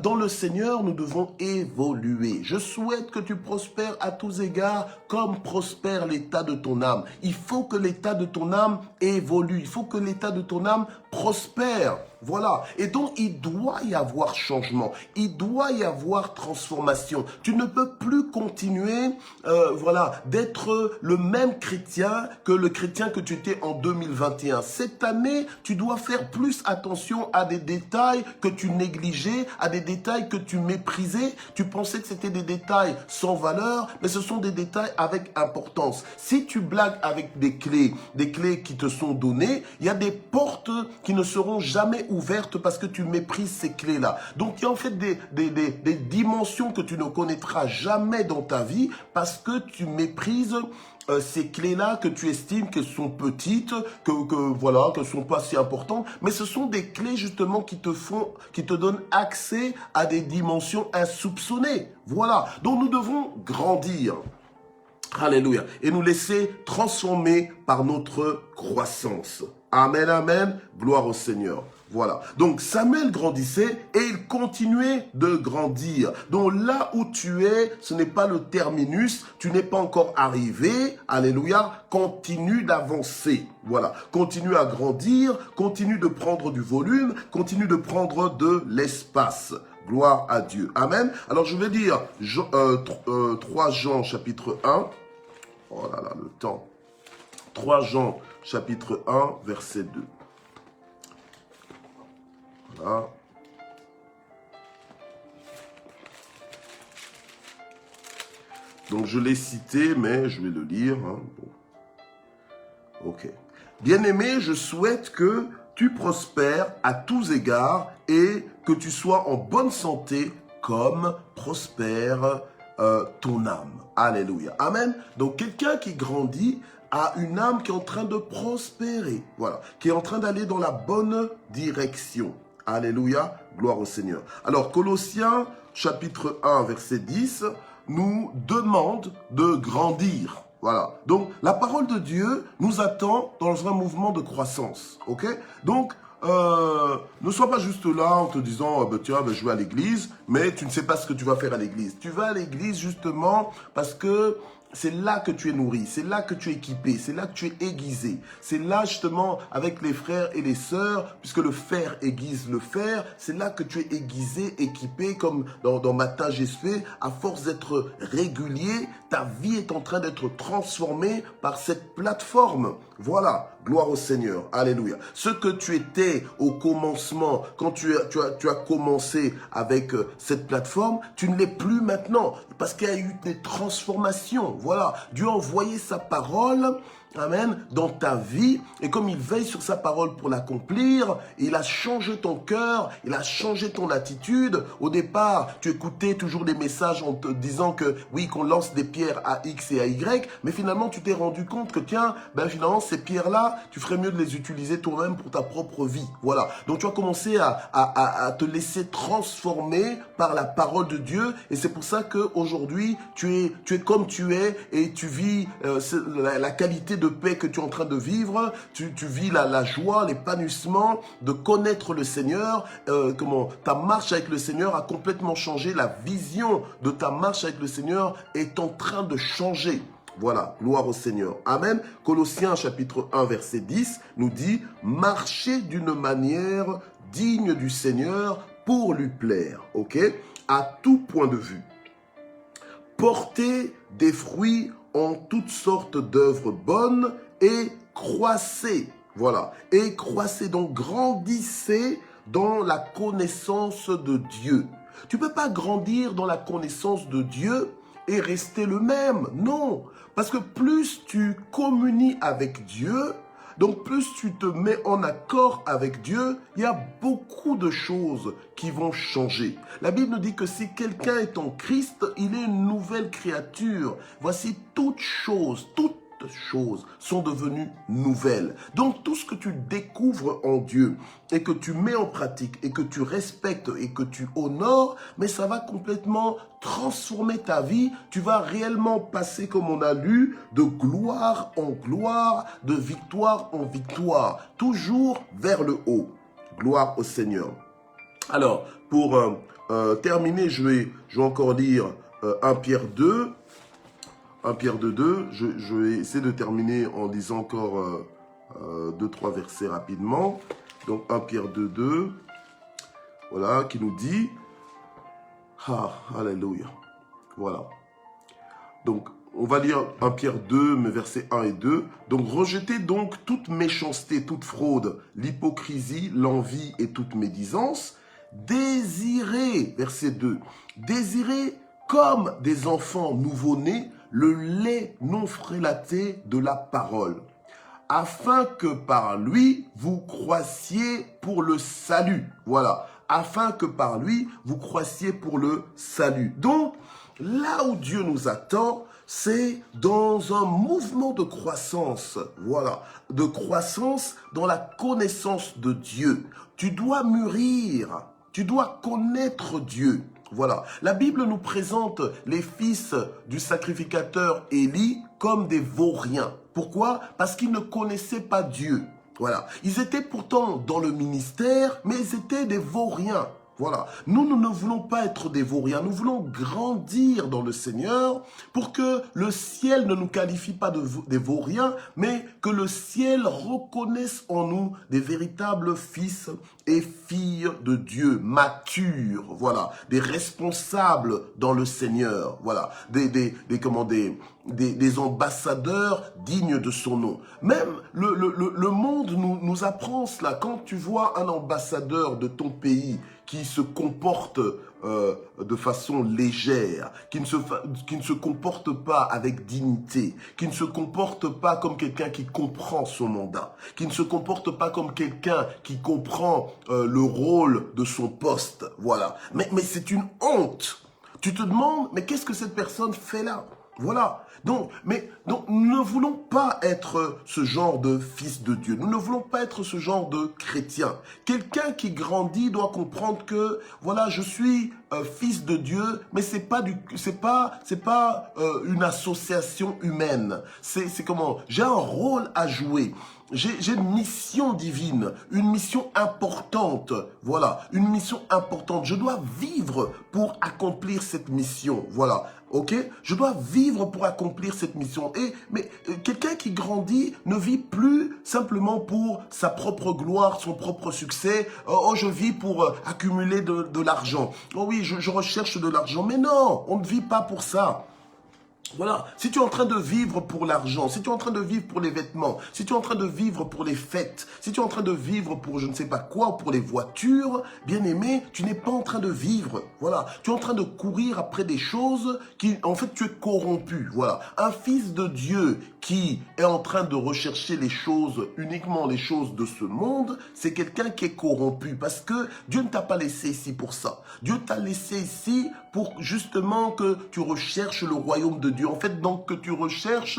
dans le Seigneur, nous devons évoluer. Je souhaite que tu prospères à tous égards comme prospère l'état de ton âme. Il faut que l'état de ton âme évolue. Il faut que l'état de ton âme prospère. Voilà. Et donc, il doit y avoir changement. Il doit y avoir transformation. Tu ne peux plus continuer, voilà, d'être le même chrétien que le chrétien que tu étais en 2021. Cette année, tu dois faire plus attention à des détails que tu négligeais, à des détails que tu méprisais. Tu pensais que c'était des détails sans valeur, mais ce sont des détails avec importance. Si tu blagues avec des clés qui te sont données, il y a des portes qui ne seront jamais ouvertes parce que tu méprises ces clés-là. Donc, il y a en fait des dimensions que tu ne connaîtras jamais dans ta vie parce que tu méprises ces clés-là que tu estimes qu'elles sont petites, voilà, qu'elles sont pas si importantes, mais ce sont des clés justement qui te donnent accès à des dimensions insoupçonnées. Voilà. Donc, nous devons grandir. Alléluia. Et nous laisser transformer par notre croissance. Amen, amen. Gloire au Seigneur. Voilà. Donc, Samuel grandissait et il continuait de grandir. Donc, là où tu es, ce n'est pas le terminus. Tu n'es pas encore arrivé. Alléluia. Continue d'avancer. Voilà. Continue à grandir. Continue de prendre du volume. Continue de prendre de l'espace. Gloire à Dieu. Amen. Alors, je vais dire 3 Jean chapitre 1. Oh là là, le temps. 3 Jean chapitre 1, verset 2. Voilà. Donc, je l'ai cité, mais je vais le lire. Hein. Bon. Ok. Bien-aimé, je souhaite que tu prospères à tous égards et que tu sois en bonne santé comme prospère ton âme. Alléluia. Amen. Donc, quelqu'un qui grandit a une âme qui est en train de prospérer. Voilà. Qui est en train d'aller dans la bonne direction. Alléluia. Gloire au Seigneur. Alors, Colossiens, chapitre 1, verset 10, nous demande de grandir. Voilà. Donc, la parole de Dieu nous attend dans un mouvement de croissance. Ok? Donc, ne sois pas juste là en te disant tiens, je vais à l'église, mais tu ne sais pas ce que tu vas faire à l'église. Tu vas à l'église justement parce que c'est là que tu es nourri, c'est là que tu es équipé, c'est là que tu es aiguisé. C'est là justement avec les frères et les sœurs, puisque le fer aiguise le fer, c'est là que tu es aiguisé, équipé, comme dans Matin GSP, à force d'être régulier, ta vie est en train d'être transformée par cette plateforme. Voilà, gloire au Seigneur, alléluia. Ce que tu étais au commencement, quand tu as commencé avec cette plateforme, tu ne l'es plus maintenant, parce qu'il y a eu des transformations. Voilà, Dieu a envoyé sa parole, amen, dans ta vie, et comme il veille sur sa parole pour l'accomplir, il a changé ton cœur, il a changé ton attitude. Au départ, tu écoutais toujours des messages en te disant que oui, qu'on lance des pierres à X et à Y, mais finalement, tu t'es rendu compte que tiens, finalement, ces pierres-là, tu ferais mieux de les utiliser toi-même pour ta propre vie. Voilà, donc tu as commencé à te laisser transformer par la parole de Dieu, et c'est pour ça qu'aujourd'hui, tu es comme tu es, et tu vis la qualité de paix que tu es en train de vivre, tu vis la joie, l'épanouissement de connaître le Seigneur, ta marche avec le Seigneur a complètement changé, la vision de ta marche avec le Seigneur est en train de changer. Voilà, gloire au Seigneur. Amen. Colossiens chapitre 1 verset 10 nous dit « Marchez d'une manière digne du Seigneur pour lui plaire. » Ok, à tout point de vue. Portez des fruits en toutes sortes d'œuvres bonnes et croissez. Voilà. Et croissez, donc grandissez dans la connaissance de Dieu. Tu ne peux pas grandir dans la connaissance de Dieu et rester le même. Non. Parce que plus tu communies avec Dieu, donc plus tu te mets en accord avec Dieu, il y a beaucoup de choses qui vont changer. La Bible nous dit que si quelqu'un est en Christ, il est une nouvelle créature. Voici toutes choses sont devenues nouvelles. Donc tout ce que tu découvres en Dieu et que tu mets en pratique et que tu respectes et que tu honores, mais ça va complètement transformer ta vie. Tu vas réellement passer, comme on a lu, de gloire en gloire, de victoire en victoire, toujours vers le haut. Gloire au Seigneur. Alors, pour terminer, je vais encore lire 1 Pierre 2. 1 Pierre 2, je vais essayer de terminer en lisant encore 2-3 versets rapidement. Donc 1 Pierre 2, 2, voilà, qui nous dit, ah, alléluia, voilà. Donc, on va lire 1 Pierre 2, mais versets 1 et 2. Donc, rejetez donc toute méchanceté, toute fraude, l'hypocrisie, l'envie et toute médisance. Désirez, verset 2, désirez comme des enfants nouveau-nés le lait non frélaté de la parole, afin que par lui, vous croissiez pour le salut. Voilà, afin que par lui, vous croissiez pour le salut. Donc, là où Dieu nous attend, c'est dans un mouvement de croissance, voilà, de croissance dans la connaissance de Dieu. Tu dois mûrir, tu dois connaître Dieu. Voilà, la Bible nous présente les fils du sacrificateur Élie comme des vauriens. Pourquoi? Parce qu'ils ne connaissaient pas Dieu. Voilà, ils étaient pourtant dans le ministère, mais ils étaient des vauriens. Voilà, nous ne voulons pas être des vauriens, nous voulons grandir dans le Seigneur pour que le ciel ne nous qualifie pas des vauriens, mais que le ciel reconnaisse en nous des véritables fils et filles de Dieu, matures, voilà, des responsables dans le Seigneur, voilà, des ambassadeurs dignes de son nom. Même le monde nous apprend cela. Quand tu vois un ambassadeur de ton pays qui se comporte de façon légère, qui ne se comporte pas avec dignité, qui ne se comporte pas comme quelqu'un qui comprend son mandat, qui ne se comporte pas comme quelqu'un qui comprend le rôle de son poste, voilà. Mais c'est une honte. Tu te demandes, mais qu'est-ce que cette personne fait là? Voilà. Donc, nous ne voulons pas être ce genre de fils de Dieu. Nous ne voulons pas être ce genre de chrétien. Quelqu'un qui grandit doit comprendre que, voilà, je suis fils de Dieu, mais c'est pas une association humaine. C'est comment? J'ai un rôle à jouer. J'ai une mission divine, une mission importante, voilà, une mission importante. Je dois vivre pour accomplir cette mission, voilà, ok? Je dois vivre pour accomplir cette mission. Mais quelqu'un qui grandit ne vit plus simplement pour sa propre gloire, son propre succès. Oh, je vis pour accumuler de l'argent. Oh oui, je recherche de l'argent. Mais non, on ne vit pas pour ça. Voilà, si tu es en train de vivre pour l'argent, si tu es en train de vivre pour les vêtements, si tu es en train de vivre pour les fêtes, si tu es en train de vivre pour je ne sais pas quoi, pour les voitures, bien aimé, tu n'es pas en train de vivre. Voilà, tu es en train de courir après des choses qui, en fait, tu es corrompu. Voilà, un fils de Dieu qui est en train de rechercher les choses, uniquement les choses de ce monde, c'est quelqu'un qui est corrompu parce que Dieu ne t'a pas laissé ici pour ça. Dieu t'a laissé ici pour justement que tu recherches le royaume de Dieu. En fait, donc que tu recherches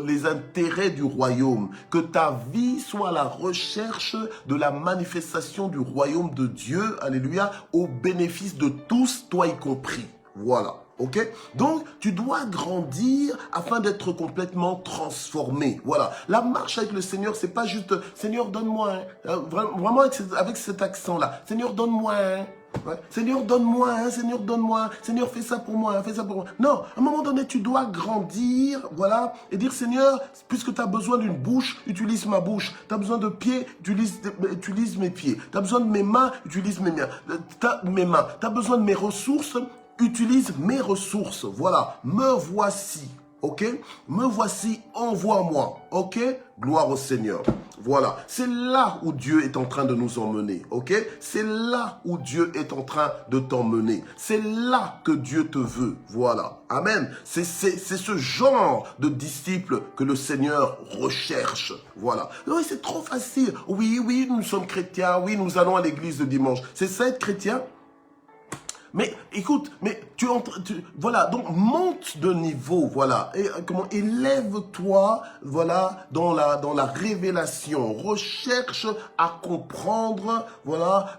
les intérêts du royaume, que ta vie soit à la recherche de la manifestation du royaume de Dieu, alléluia, au bénéfice de tous, toi y compris. Voilà. Ok? Donc, tu dois grandir afin d'être complètement transformé. Voilà. La marche avec le Seigneur, c'est pas juste Seigneur, donne-moi vraiment avec cet accent-là. Seigneur, donne-moi ouais. Seigneur, donne-moi, Seigneur, donne-moi. Seigneur, fais ça pour moi, fais ça pour moi. Non, à un moment donné, tu dois grandir, voilà, et dire Seigneur, puisque tu as besoin d'une bouche, utilise ma bouche. Tu as besoin de pieds, utilise mes pieds. Tu as besoin de mes mains, utilise mes mains. Tu as besoin de mes ressources, utilise mes ressources. Voilà, me voici. Ok? Me voici, envoie-moi. Ok? Gloire au Seigneur. Voilà. C'est là où Dieu est en train de nous emmener. Ok? C'est là où Dieu est en train de t'emmener. C'est là que Dieu te veut. Voilà. Amen. C'est ce genre de disciples que le Seigneur recherche. Voilà. Oui, c'est trop facile. Oui, nous sommes chrétiens. Oui, nous allons à l'église le dimanche. C'est ça être chrétien? Mais écoute, mais voilà, donc monte de niveau, voilà, et élève-toi, voilà, dans la révélation, recherche à comprendre, voilà,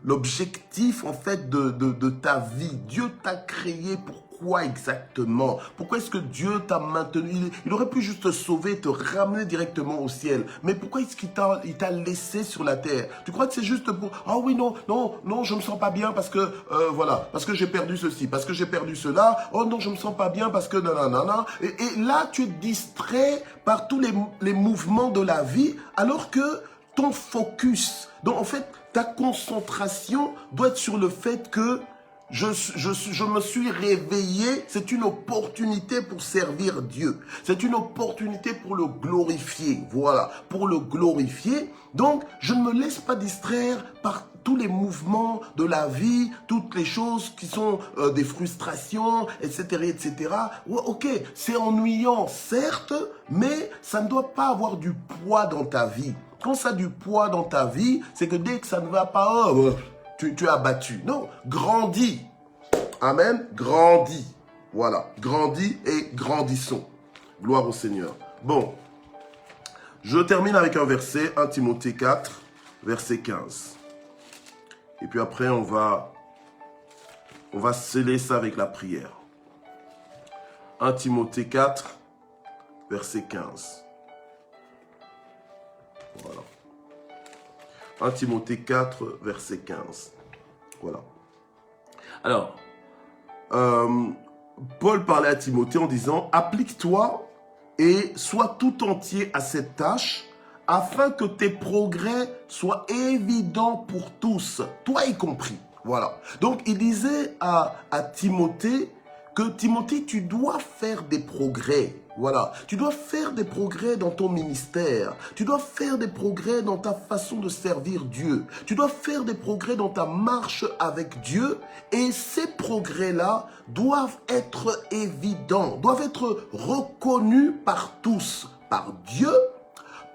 l'objectif en fait de ta vie. Dieu t'a créé pour quoi exactement? Pourquoi est-ce que Dieu t'a maintenu? Il aurait pu juste te sauver, te ramener directement au ciel. Mais pourquoi est-ce qu'il t'a laissé sur la terre? Tu crois que c'est juste pour... Ah oui, non, je me sens pas bien parce que, voilà, parce que j'ai perdu ceci, parce que j'ai perdu cela. Oh non, je me sens pas bien parce que nanana. Et là, tu es distrait par tous les mouvements de la vie, alors que ton focus. Donc en fait, ta concentration doit être sur le fait que je me suis réveillé, c'est une opportunité pour servir Dieu. C'est une opportunité pour le glorifier. Voilà, pour le glorifier. Donc, je ne me laisse pas distraire par tous les mouvements de la vie, toutes les choses qui sont des frustrations, etc., etc. Ouais, ok, c'est ennuyant, certes, mais ça ne doit pas avoir du poids dans ta vie. Quand ça a du poids dans ta vie, c'est que dès que ça ne va pas, oh, tu es abattu. Non, grandis. Amen, grandis. Voilà, grandis et grandissons. Gloire au Seigneur. Bon, je termine avec un verset, 1 Timothée 4, verset 15. Et puis après, on va sceller ça avec la prière. 1 Timothée 4, verset 15. Voilà. 1 Timothée 4, verset 15. Voilà. Alors, Paul parlait à Timothée en disant « Applique-toi et sois tout entier à cette tâche, afin que tes progrès soient évidents pour tous, toi y compris. » Voilà. Donc, il disait à Timothée que Timothée, tu dois faire des progrès. Voilà. Tu dois faire des progrès dans ton ministère. Tu dois faire des progrès dans ta façon de servir Dieu. Tu dois faire des progrès dans ta marche avec Dieu. Et ces progrès-là doivent être évidents, doivent être reconnus par tous, par Dieu,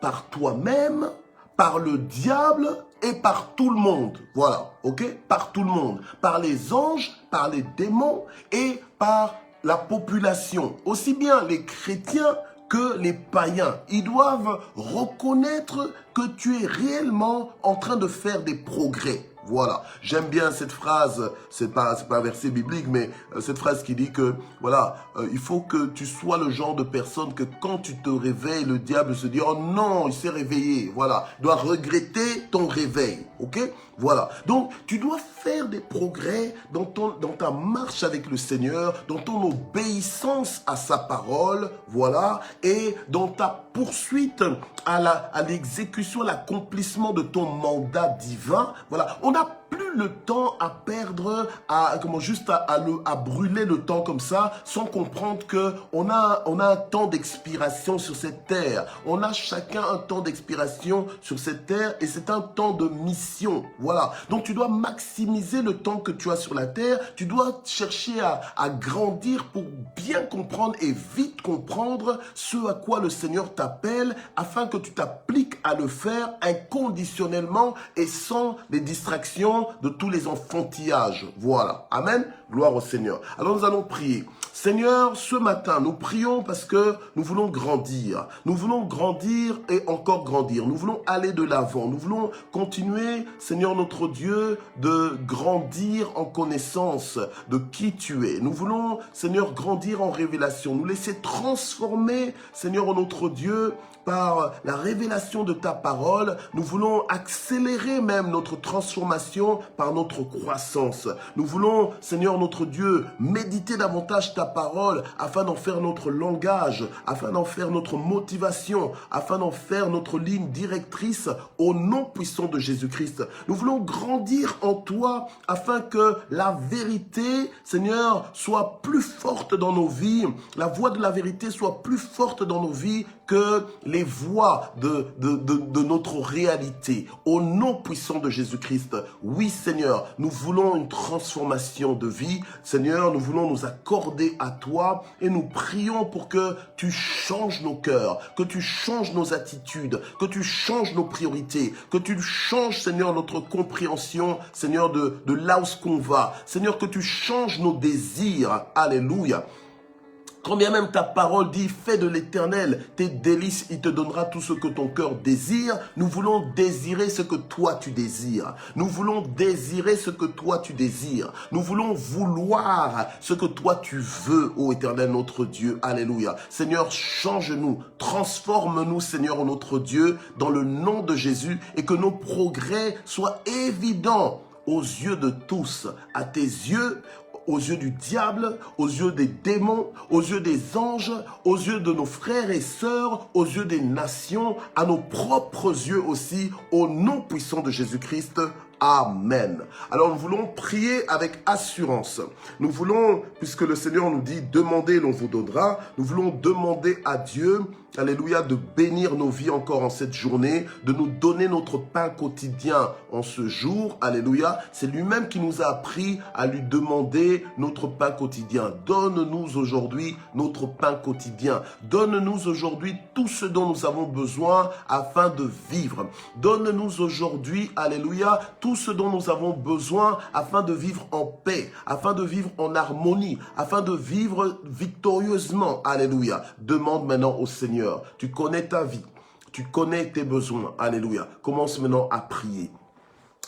par toi-même, par le diable et par tout le monde. Voilà, ok? Par tout le monde. Par les anges, par les démons et par la population. Aussi bien les chrétiens que les païens. Ils doivent reconnaître que tu es réellement en train de faire des progrès. Voilà, j'aime bien cette phrase, c'est pas un verset biblique, mais cette phrase qui dit que, voilà, il faut que tu sois le genre de personne que quand tu te réveilles, le diable se dit, oh non, il s'est réveillé, voilà, il doit regretter ton réveil, ok? Voilà, donc tu dois faire des progrès dans ta marche avec le Seigneur, dans ton obéissance à sa parole, voilà, et dans ta poursuite à l'exécution, à l'accomplissement de ton mandat divin, voilà. On n'a plus le temps à perdre, à brûler le temps comme ça, sans comprendre que on a un temps d'expiration sur cette terre. On a chacun un temps d'expiration sur cette terre et c'est un temps de mission. Voilà. Donc tu dois maximiser le temps que tu as sur la terre. Tu dois chercher à grandir pour bien comprendre et vite comprendre ce à quoi le Seigneur t'appelle afin que tu t'appliques à le faire inconditionnellement et sans les distractions de tous les enfantillages. Voilà. Amen. Gloire au Seigneur. Alors nous allons prier. Seigneur, ce matin, nous prions parce que nous voulons grandir. Nous voulons grandir et encore grandir. Nous voulons aller de l'avant. Nous voulons continuer, Seigneur notre Dieu, de grandir en connaissance de qui tu es. Nous voulons, Seigneur, grandir en révélation. Nous laisser transformer, Seigneur notre Dieu, par la révélation de ta parole. Nous voulons accélérer même notre transformation par notre croissance. Nous voulons, Seigneur notre Dieu, méditer davantage ta parole afin d'en faire notre langage, afin d'en faire notre motivation, afin d'en faire notre ligne directrice au nom puissant de Jésus-Christ. Nous voulons grandir en toi afin que la vérité, Seigneur, soit plus forte dans nos vies. La voix de la vérité soit plus forte dans nos vies que les voix de notre réalité. Au nom puissant de Jésus-Christ, oui Seigneur, nous voulons une transformation de vie. Seigneur, nous voulons nous accorder à toi et nous prions pour que tu changes nos cœurs, que tu changes nos attitudes, que tu changes nos priorités, que tu changes, Seigneur, notre compréhension, Seigneur, de là où ce qu'on va. Seigneur, que tu changes nos désirs. Alléluia. Quand bien même ta parole dit, fais de l'Éternel tes délices, il te donnera tout ce que ton cœur désire. Nous voulons désirer ce que toi tu désires. Nous voulons désirer ce que toi tu désires. Nous voulons vouloir ce que toi tu veux, ô Éternel notre Dieu. Alléluia. Seigneur, change-nous, transforme-nous, Seigneur notre Dieu, dans le nom de Jésus et que nos progrès soient évidents aux yeux de tous, à tes yeux, aux yeux du diable, aux yeux des démons, aux yeux des anges, aux yeux de nos frères et sœurs, aux yeux des nations, à nos propres yeux aussi, au nom puissant de Jésus-Christ. Amen. Alors nous voulons prier avec assurance. Nous voulons, puisque le Seigneur nous dit, demandez, l'on vous donnera, nous voulons demander à Dieu, alléluia, de bénir nos vies encore en cette journée, de nous donner notre pain quotidien en ce jour, alléluia. C'est lui-même qui nous a appris à lui demander notre pain quotidien. Donne-nous aujourd'hui notre pain quotidien. Donne-nous aujourd'hui tout ce dont nous avons besoin afin de vivre. Donne-nous aujourd'hui, alléluia, tout ce dont nous avons besoin afin de vivre en paix, afin de vivre en harmonie, afin de vivre victorieusement, alléluia. Demande maintenant au Seigneur. Tu connais ta vie, tu connais tes besoins, alléluia. Commence maintenant à prier.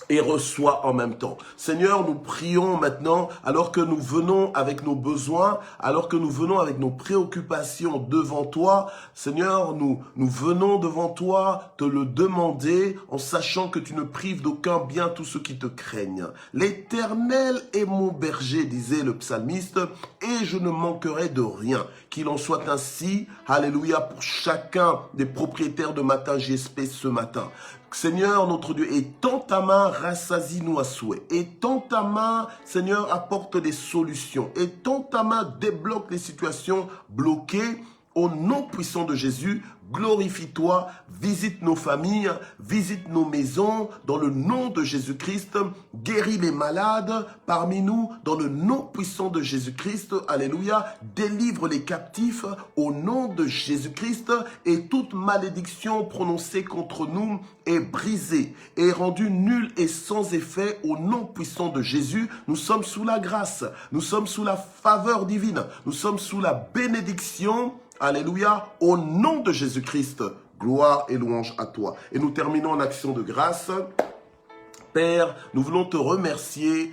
Et reçois en même temps. Seigneur, nous prions maintenant, alors que nous venons avec nos besoins, alors que nous venons avec nos préoccupations devant toi. Seigneur, nous venons devant toi te le demander en sachant que tu ne prives d'aucun bien tous ceux qui te craignent. L'Éternel est mon berger, disait le psalmiste, et je ne manquerai de rien. Qu'il en soit ainsi, alléluia, pour chacun des propriétaires de Matin GSP ce matin. Seigneur, notre Dieu, étends ta main, rassasie-nous à souhait. Étends ta main, Seigneur, apporte des solutions. Étends ta main, débloque les situations bloquées. Au nom puissant de Jésus, glorifie-toi, visite nos familles, visite nos maisons, dans le nom de Jésus-Christ, guéris les malades parmi nous, dans le nom puissant de Jésus-Christ, alléluia, délivre les captifs au nom de Jésus-Christ, et toute malédiction prononcée contre nous est brisée, est rendue nulle et sans effet au nom puissant de Jésus. Nous sommes sous la grâce, nous sommes sous la faveur divine, nous sommes sous la bénédiction. Alléluia, au nom de Jésus-Christ, gloire et louange à toi. Et nous terminons en action de grâce. Père, nous voulons te remercier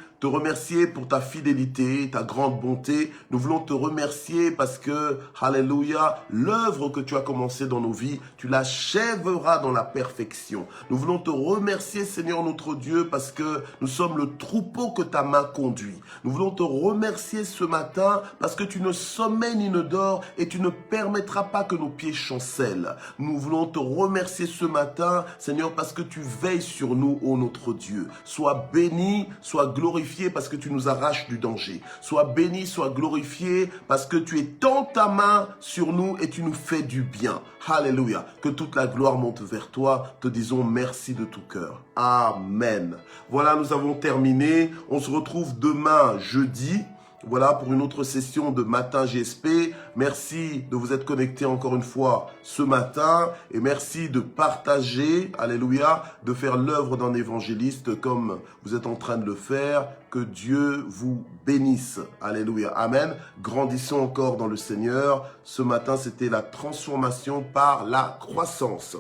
pour ta fidélité, ta grande bonté. Nous voulons te remercier parce que, alléluia, l'œuvre que tu as commencée dans nos vies, tu l'achèveras dans la perfection. Nous voulons te remercier, Seigneur notre Dieu, parce que nous sommes le troupeau que ta main conduit. Nous voulons te remercier ce matin parce que tu ne sommeilles ni ne dors et tu ne permettras pas que nos pieds chancellent. Nous voulons te remercier ce matin, Seigneur, parce que tu veilles sur nous, ô notre Dieu. Sois béni, sois glorifié parce que tu nous arraches du danger. Sois béni, sois glorifié parce que tu étends ta main sur nous et tu nous fais du bien. Alléluia. Que toute la gloire monte vers toi. Te disons merci de tout cœur. Amen. Voilà, nous avons terminé. On se retrouve demain, jeudi. Voilà pour une autre session de Matin GSP. Merci de vous être connectés encore une fois ce matin et merci de partager, alléluia, de faire l'œuvre d'un évangéliste comme vous êtes en train de le faire. Que Dieu vous bénisse. Alléluia. Amen. Grandissons encore dans le Seigneur. Ce matin, c'était la transformation par la croissance.